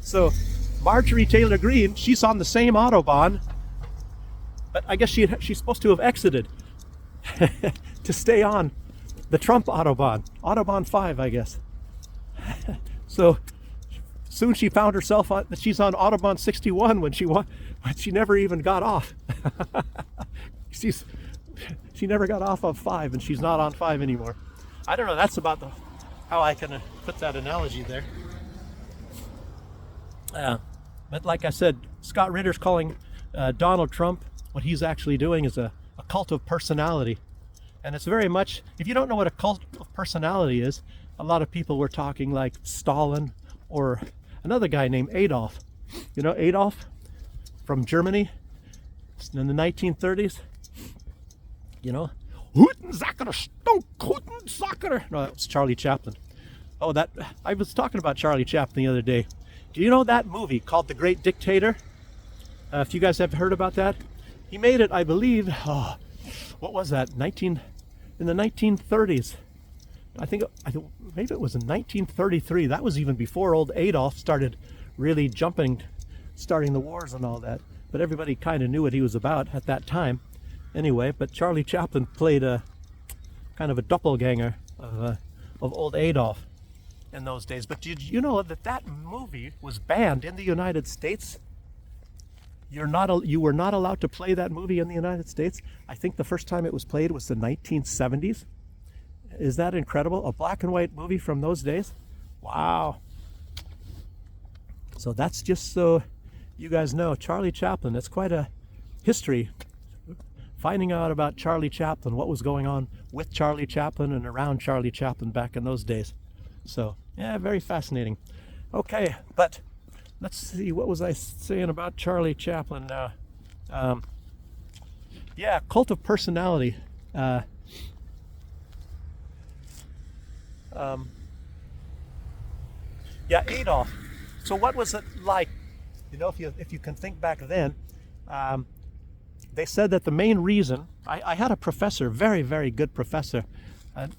So Marjorie Taylor Greene, she's on the same Autobahn, but I guess she's supposed to have exited to stay on the Trump Autobahn 5, I guess. So soon she found herself that she's on Autobahn 61 when she never even got off. She never got off of 5, and she's not on 5 anymore. I don't know. That's about how I can put that analogy there. But like I said, Scott Ritter's calling Donald Trump, what he's actually doing is a cult of personality. And it's very much, if you don't know what a cult of personality is, a lot of people were talking like Stalin or another guy named Adolf. Adolf from Germany in the 1930s. Hutensacker, Hutensacker. No, that was Charlie Chaplin. Oh, I was talking about Charlie Chaplin the other day. Do you know that movie called The Great Dictator? If you guys have heard about that, he made it, I believe. What was that? In the 1930s. I think maybe it was in 1933. That was even before old Adolf started really starting the wars and all that. But everybody kind of knew what he was about at that time. Anyway, but Charlie Chaplin played a kind of a doppelganger of old Adolf in those days. But did you know that movie was banned in the United States? You were not allowed to play that movie in the United States. I think the first time it was played was the 1970s. Is that incredible? A black and white movie from those days? Wow. So that's just so you guys know, Charlie Chaplin, it's quite a history. Finding out about Charlie Chaplin, what was going on with Charlie Chaplin and around Charlie Chaplin back in those days. So, yeah, very fascinating. Okay, but let's see, what was I saying about Charlie Chaplin now? Yeah, cult of personality. Um, yeah, Adolf. So what was it like? You know, if you can think back then, um, they said that the main reason, I had a professor, very, very good professor,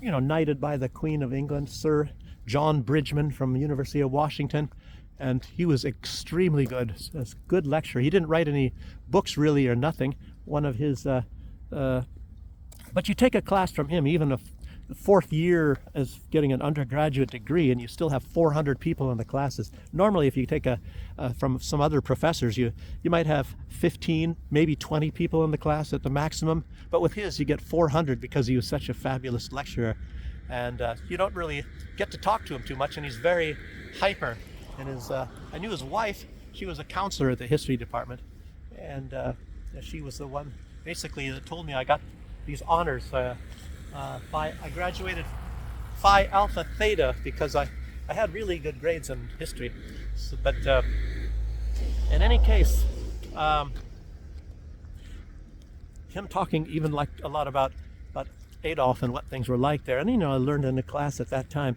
you know, knighted by the Queen of England, Sir John Bridgman from the University of Washington, and he was extremely good, a good lecturer. He didn't write any books really or nothing. One of his, but you take a class from him, even the fourth year as getting an undergraduate degree, and you still have 400 people in the classes. Normally, if you take from some other professors, you might have 15, maybe 20 people in the class at the maximum. But with his, you get 400 because he was such a fabulous lecturer, and you don't really get to talk to him too much. And he's very hyper. And I knew his wife. She was a counselor at the history department, and she was the one basically that told me I got these honors. I graduated Phi Alpha Theta because I had really good grades in history. So, but in any case, him talking even like a lot about Adolf and what things were like there. And you know, I learned in the class at that time,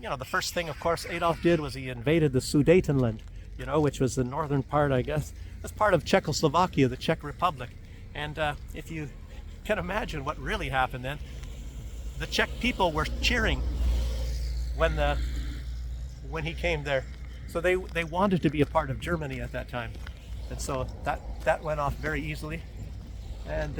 you know, the first thing, of course, Adolf did was he invaded the Sudetenland, you know, which was the northern part, I guess. That's part of Czechoslovakia, the Czech Republic. And if you can imagine what really happened then, the Czech people were cheering when he came there. So they wanted to be a part of Germany at that time. And so that went off very easily. And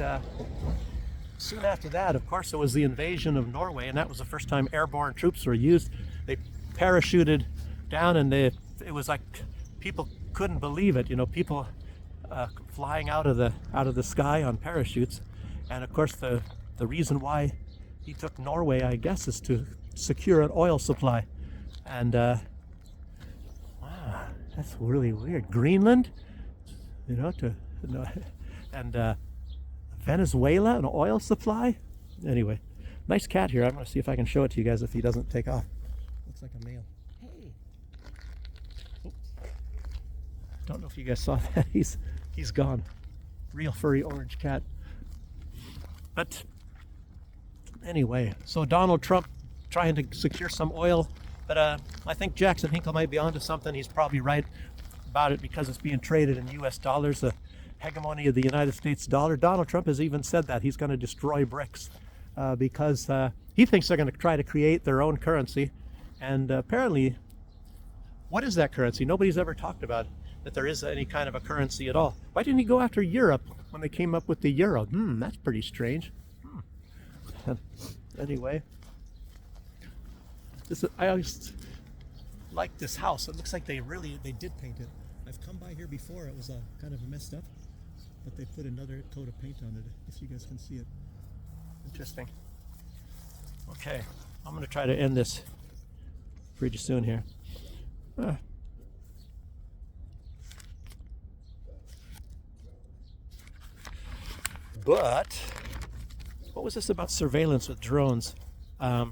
soon after that, of course, it was the invasion of Norway, and that was the first time airborne troops were used. They parachuted down, and it was like people couldn't believe it. You know, people flying out of the sky on parachutes. And of course, the reason why he took Norway, I guess, is to secure an oil supply. And wow, that's really weird. Greenland, you know, and Venezuela, an oil supply. Anyway, nice cat here. I'm going to see if I can show it to you guys if he doesn't take off. Looks like a male. Hey. Oh. Don't know if you guys saw that. He's gone. Real furry orange cat. But anyway, so Donald Trump trying to secure some oil, but I think Jackson Hinkle might be onto something. He's probably right about it because it's being traded in U.S. dollars, the hegemony of the United States dollar. Donald Trump has even said that he's going to destroy BRICS because he thinks they're going to try to create their own currency. And apparently, what is that currency? Nobody's ever talked about that there is any kind of a currency at all. Why didn't he go after Europe when they came up with the euro? That's pretty strange. Anyway, I always like this house. It looks like they did paint it. I've come by here before. It was kind of messed up, but they put another coat of paint on it, if you guys can see it. Interesting. Okay, I'm going to try to end this pretty soon here. But what was this about surveillance with drones? I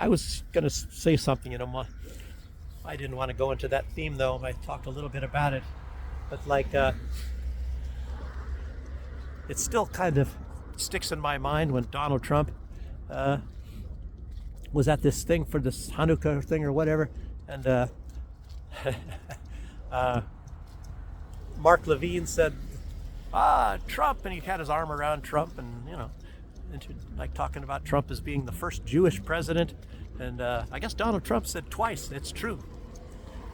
was going to say something, you know, I didn't want to go into that theme though. I talked a little bit about it, but like, it still kind of sticks in my mind when Donald Trump was at this thing for this Hanukkah thing or whatever, and Mark Levine said, Trump, and he had his arm around Trump, and you know, like talking about Trump as being the first Jewish president. And I guess Donald Trump said twice, it's true.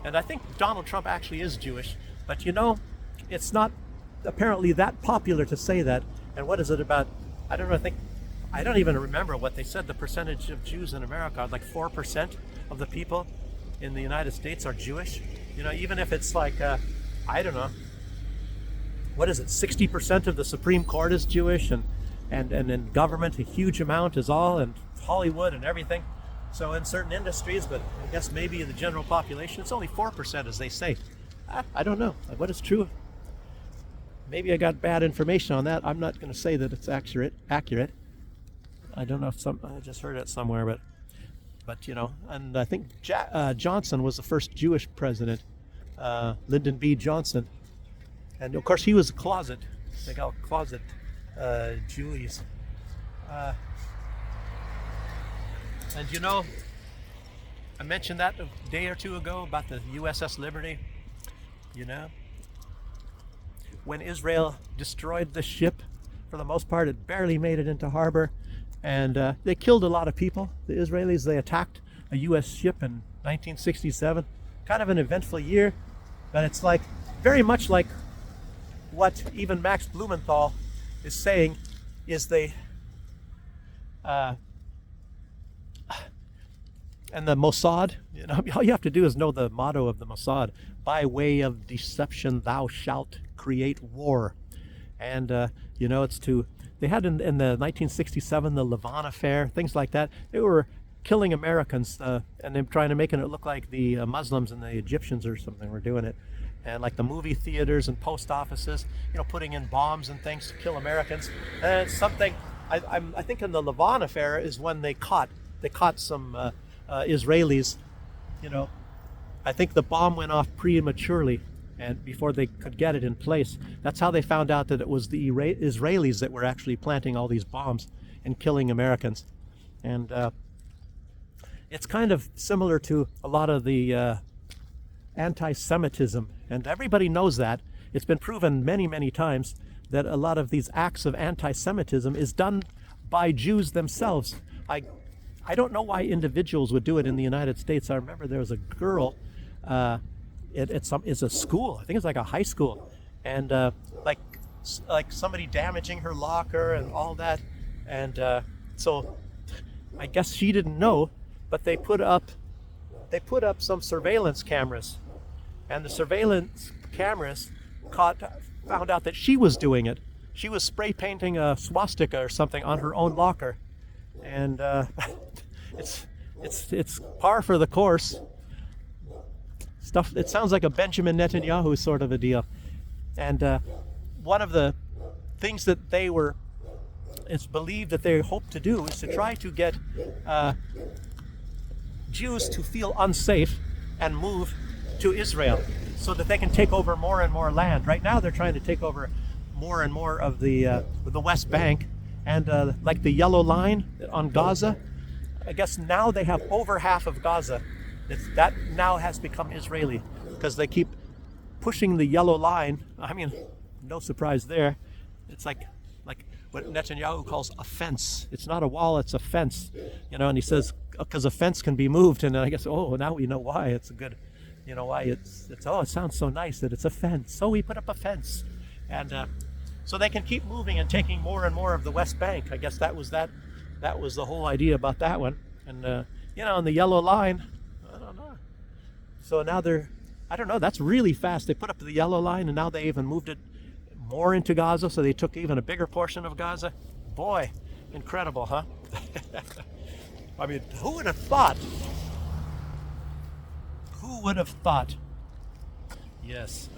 And I think Donald Trump actually is Jewish, but you know, it's not apparently that popular to say that. And what is it about? I don't even remember what they said. The percentage of Jews in America, like 4% of the people in the United States are Jewish. You know, even if it's like, I don't know, what is it? 60% of the Supreme Court is Jewish, and in government, a huge amount is all, and Hollywood and everything. So in certain industries, but I guess maybe in the general population, it's only 4%, as they say. I don't know. What is true? Maybe I got bad information on that. I'm not going to say that it's accurate. I don't know if I just heard it somewhere, but you know, and I think Johnson was the first Jewish president, Lyndon B. Johnson, and of course he was a closet. They call closet Jewies. And you know, I mentioned that a day or two ago about the USS Liberty. You know, when Israel destroyed the ship, for the most part, it barely made it into harbor, and they killed a lot of people. The Israelis, they attacked a U.S. ship in 1967. Kind of an eventful year, but it's like very much like what even Max Blumenthal is saying is and the Mossad, you know, all you have to do is know the motto of the Mossad: by way of deception thou shalt create war. And you know, it's to, they had in the 1967 the Levant affair, things like that. They were killing Americans, and they're trying to make it look like the Muslims and the Egyptians or something were doing it. And like the movie theaters and post offices, you know, putting in bombs and things to kill Americans. And it's something, I think in the Levant affair is when they caught some Israelis. You know, I think the bomb went off prematurely, and before they could get it in place. That's how they found out that it was the Israelis that were actually planting all these bombs and killing Americans. And it's kind of similar to a lot of the anti-Semitism, and everybody knows that. It's been proven many, many times that a lot of these acts of anti-Semitism is done by Jews themselves. I don't know why individuals would do it in the United States. I remember there was a girl, it's a school, I think it's like a high school, and like somebody damaging her locker and all that, and so I guess she didn't know, but they put up some surveillance cameras, and the surveillance cameras found out that she was doing it. She was spray painting a swastika or something on her own locker, and it's par for the course stuff. It sounds like a Benjamin Netanyahu sort of a deal. And one of the things that it's believed that they hope to do is to try to get Jews to feel unsafe and move to Israel so that they can take over more and more land. Right now they're trying to take over more and more of the West Bank, and like the yellow line on Gaza. I guess now they have over half of Gaza. That now has become Israeli because they keep pushing the yellow line. I mean, no surprise there. It's like what Netanyahu calls a fence. It's not a wall, it's a fence. You know, and he says, because a fence can be moved, and I guess, oh, now we know why. It's a good, you know, why it's oh, it sounds so nice that it's a fence. So we put up a fence. And so they can keep moving and taking more and more of the West Bank. I guess that was the whole idea about that one. And you know, on the yellow line, I don't know. So now I don't know, that's really fast. They put up the yellow line, and now they even moved it more into Gaza, so they took even a bigger portion of Gaza. Boy, incredible, huh? I mean, who would have thought? Who would have thought? Yes.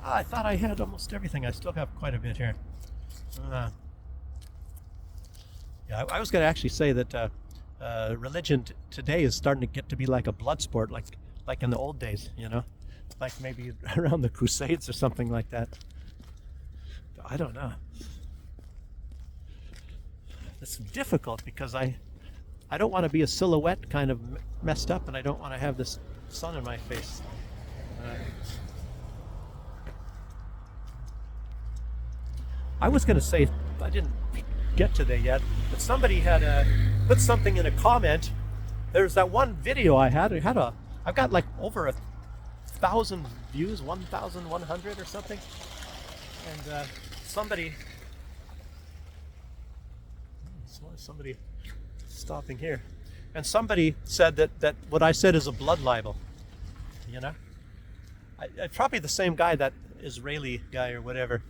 I thought I had almost everything. I still have quite a bit here. Yeah, I was going to actually say that religion today is starting to get to be like a blood sport, like in the old days, you know, like maybe around the Crusades or something like that. I don't know. It's difficult because I don't want to be a silhouette kind of messed up, and I don't want to have this sun in my face. I was going to say, I didn't get to that yet, but somebody had put something in a comment. There's that one video I had. I've got like over 1,000 views, 1,100 or something. And somebody stopping here, and somebody said that what I said is a blood libel. You know, probably the same guy, that Israeli guy or whatever.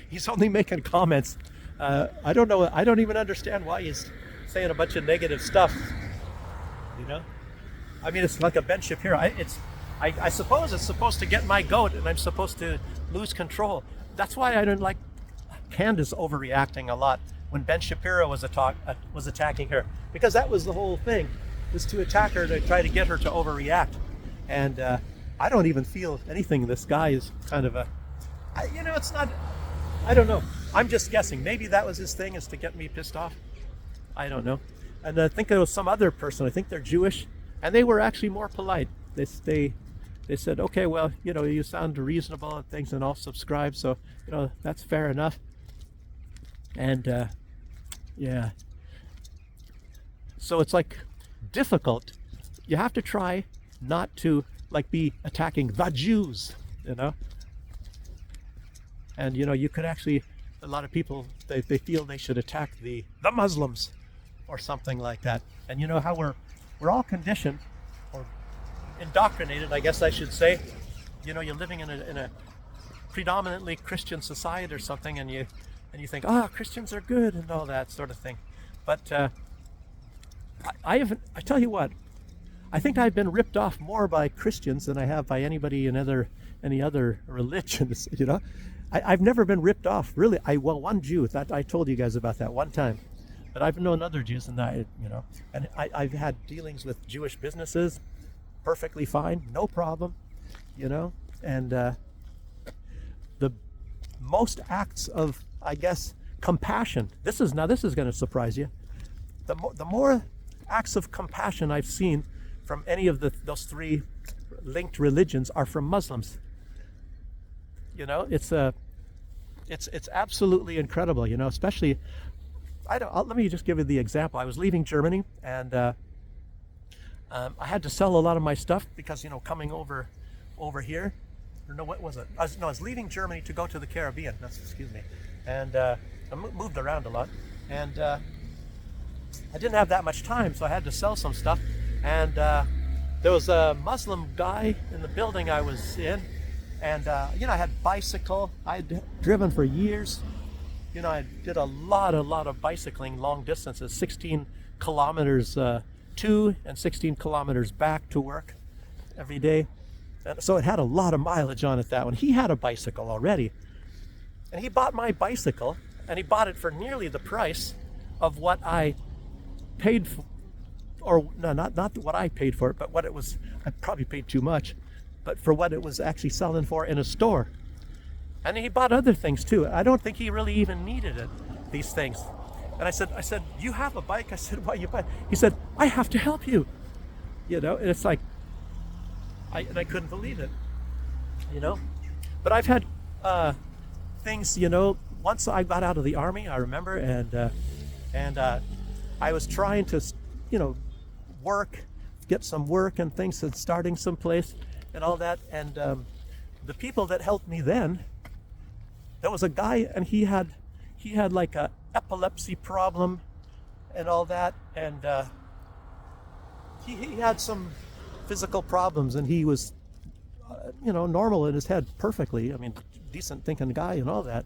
He's only making comments. I don't know. I don't even understand why he's saying a bunch of negative stuff. You know, I mean, it's like a Ben Shapiro. I suppose it's supposed to get my goat, and I'm supposed to lose control. That's why I don't like Candace overreacting a lot when Ben Shapiro was attacking her, because that was the whole thing, was to attack her, to try to get her to overreact. And I don't even feel anything. This guy is kind of you know, it's not, I don't know. I'm just guessing. Maybe that was his thing, is to get me pissed off. I don't know. And I think there was some other person. I think they're Jewish, and they were actually more polite. They said, okay, well, you sound reasonable and things, and I'll subscribe. So, that's fair enough. And yeah. So it's like difficult. You have to try not to be attacking the Jews, And you could actually, a lot of people, they feel they should attack the Muslims or something like that. And how we're all conditioned or indoctrinated, I guess I should say. You're living in a predominantly Christian society or something, and you think, Christians are good and all that sort of thing. But I tell you what, I think I've been ripped off more by Christians than I have by anybody in any other religions. I've never been ripped off, really. One Jew, that I told you guys about that one time, but I've known other Jews, and and I've had dealings with Jewish businesses, perfectly fine, no problem, and the most acts of, I guess, compassion. This is going to surprise you. The more acts of compassion I've seen from any of those three linked religions are from Muslims. It's absolutely incredible. Especially, let me just give you the example. I was leaving Germany, and I had to sell a lot of my stuff because coming over here. Or no, what was it? I was leaving Germany to go to the Caribbean. Excuse me, and I moved around a lot, and I didn't have that much time, so I had to sell some stuff. And there was a Muslim guy in the building I was in, and I had bicycle. I'd driven for years. I did a lot of bicycling, long distances, 16 kilometers to and 16 kilometers back to work every day. And so it had a lot of mileage on it, that one. He had a bicycle already, and he bought my bicycle, and he bought it for nearly the price of what I paid for. Or no, not what I paid for it, but what it was. I probably paid too much, but for what it was actually selling for in a store. And he bought other things too. I don't think he really even needed it, these things. And I said, you have a bike? I said, why you buy? He said, I have to help you. And it's like, I couldn't believe it. But I've had things. Once I got out of the army, I remember, and I was trying to, get some work and things, and starting someplace and all that. And the people that helped me then, there was a guy, and he had like a epilepsy problem and all that, and he had some physical problems, and he was normal in his head, perfectly. I mean, decent thinking guy and all that.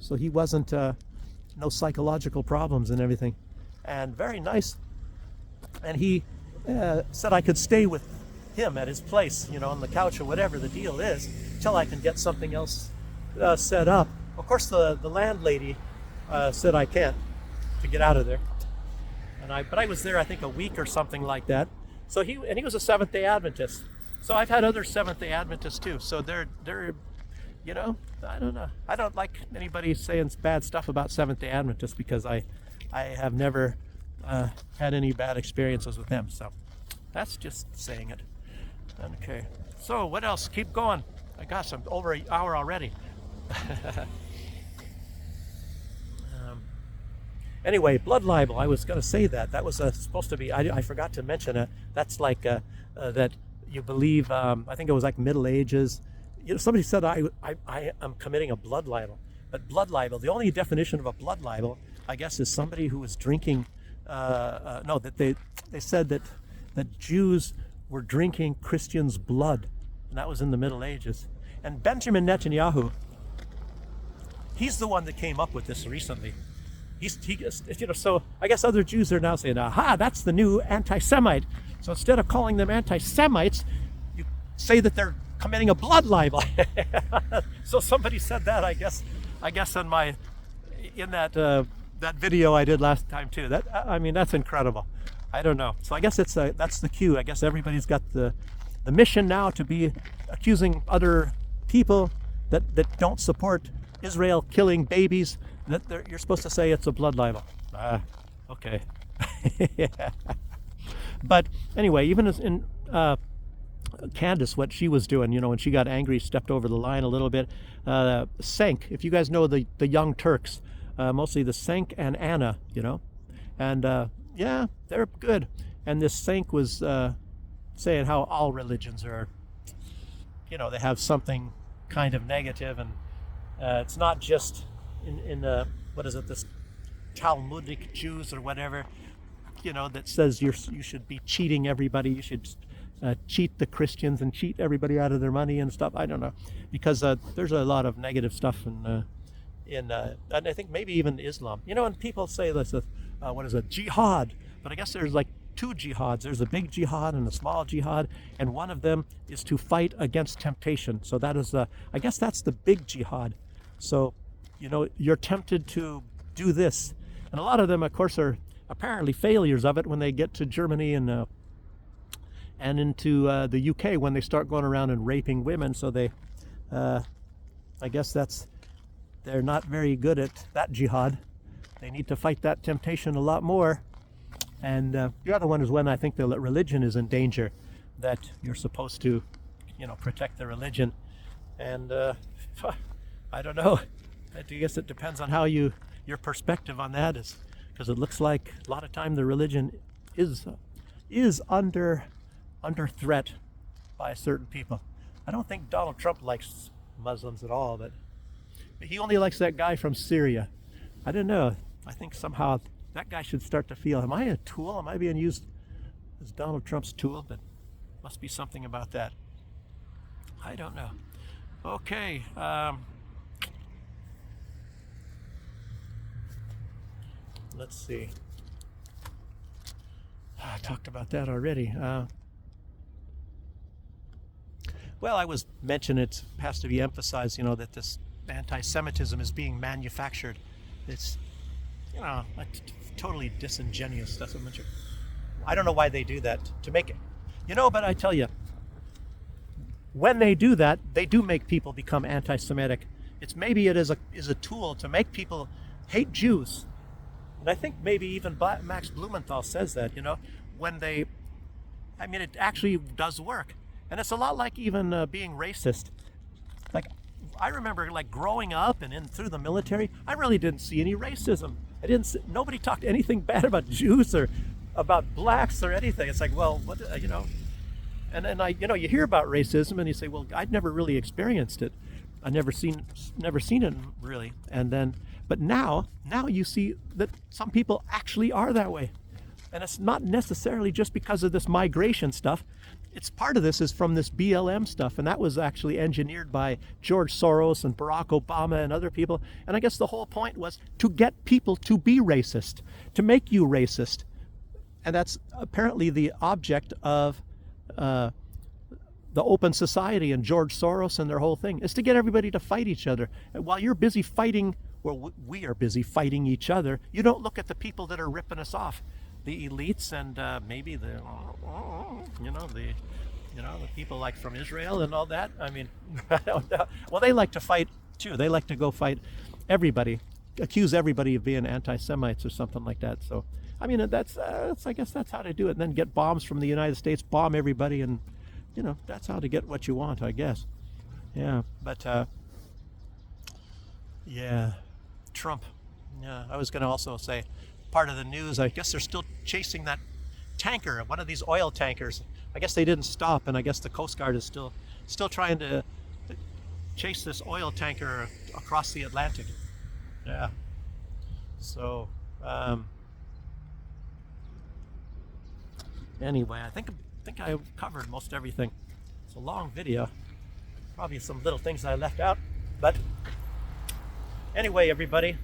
So he wasn't no psychological problems and everything, and very nice. And he said I could stay with him at his place, on the couch or whatever the deal is, till I can get something else set up. Of course, the landlady said I can't, to get out of there. But I was there, I think, a week or something like that. So he was a Seventh-day Adventist. So I've had other Seventh-day Adventists too. So they're I don't know. I don't like anybody saying bad stuff about Seventh-day Adventists, because I have never had any bad experiences with them. So that's just saying it. Okay. So what else? Keep going. I got some over an hour already. Anyway, blood libel. I was going to say that was supposed to be. I forgot to mention it. That's like that you believe. I think it was like Middle Ages. Somebody said I am committing a blood libel. But blood libel. The only definition of a blood libel, I guess, is somebody who was drinking. That they said that Jews were drinking Christians' blood, and that was in the Middle Ages. And Benjamin Netanyahu, he's the one that came up with this recently. So I guess other Jews are now saying, aha, that's the new anti-Semite. So instead of calling them anti-Semites, you say that they're committing a blood libel. So somebody said that, I guess in that video I did last time too. That's incredible. I don't know. So I guess that's the cue. I guess everybody's got the mission now to be accusing other people that don't support Israel killing babies, you're supposed to say it's a blood libel. Okay. Yeah. But anyway, even as in Candace, what she was doing, when she got angry, stepped over the line a little bit. Cenk, if you guys know the Young Turks, mostly the Cenk and Anna, and yeah, they're good. And this Cenk was saying how all religions are, they have something kind of negative, and it's not just in what is it, this Talmudic Jews or whatever, that says you should be cheating everybody. You should cheat the Christians and cheat everybody out of their money and stuff. I don't know, because there's a lot of negative stuff and I think maybe even Islam. And people say this, what is it, jihad? But I guess there's like two jihads. There's a big jihad and a small jihad, and one of them is to fight against temptation. So that is I guess that's the big jihad. So you're tempted to do this, and a lot of them, of course, are apparently failures of it when they get to Germany and into the UK, when they start going around and raping women. So they, I guess they're not very good at that jihad. They need to fight that temptation a lot more. And the other one is when I think the religion is in danger, that you're supposed to, protect the religion. And I don't know. I guess it depends on how your perspective on that is, because it looks like a lot of time the religion is under threat by certain people. I don't think Donald Trump likes Muslims at all, but he only likes that guy from Syria. I don't know. I think somehow that guy should start to feel, am I a tool? Am I being used as Donald Trump's tool? But must be something about that. I don't know. Okay. Let's see. I talked about that already. Well, I was mentioning it has to be emphasized, that this anti-Semitism is being manufactured. It's, totally disingenuous. That's what I don't know why they do that to make it. But I tell you, when they do that, they do make people become anti-Semitic. It is a tool to make people hate Jews. And I think maybe even Max Blumenthal says that, when it actually does work. And it's a lot like even being racist. Like, I remember growing up and through the military, I really didn't see any racism. Nobody talked anything bad about Jews or about blacks or anything. It's like, well, what, and then you hear about racism and you say, well, I'd never really experienced it. I never seen it really. And then, but now you see that some people actually are that way. And it's not necessarily just because of this migration stuff. It's part of this is from this BLM stuff, and that was actually engineered by George Soros and Barack Obama and other people. And I guess the whole point was to get people to be racist, to make you racist. And that's apparently the object of the open society and George Soros and their whole thing, is to get everybody to fight each other. And while you're busy fighting, well, we are busy fighting each other, you don't look at the people that are ripping us off. The elites and maybe the people like from Israel and all that. I mean, I don't know. Well, they like to fight too. They like to go fight everybody, accuse everybody of being anti-Semites or something like that. So, I mean, that's I guess that's how to do it. And then get bombs from the United States, bomb everybody, and that's how to get what you want, I guess. Yeah, but yeah, Trump. Yeah, I was going to also say, part of the news, I guess they're still chasing that tanker, one of these oil tankers. I guess they didn't stop, and I guess the Coast Guard is still trying to chase this oil tanker across the Atlantic. Yeah. So anyway, I think I covered most everything. It's a long video. Probably some little things I left out, but anyway, everybody,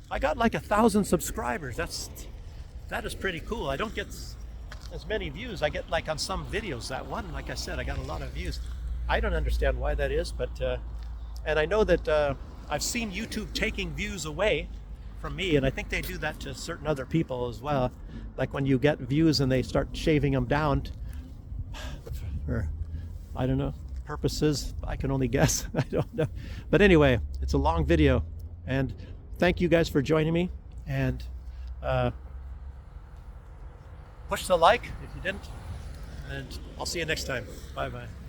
I got like 1,000 subscribers. That is pretty cool. I don't get as many views. I get like on some videos. That one, like I said, I got a lot of views. I don't understand why that is, but and I know that I've seen YouTube taking views away from me, and I think they do that to certain other people as well. Like when you get views and they start shaving them down, or I don't know. purposes. I can only guess. I don't know. But anyway, it's a long video. And thank you guys for joining me. And push the like if you didn't. And I'll see you next time. Bye-bye.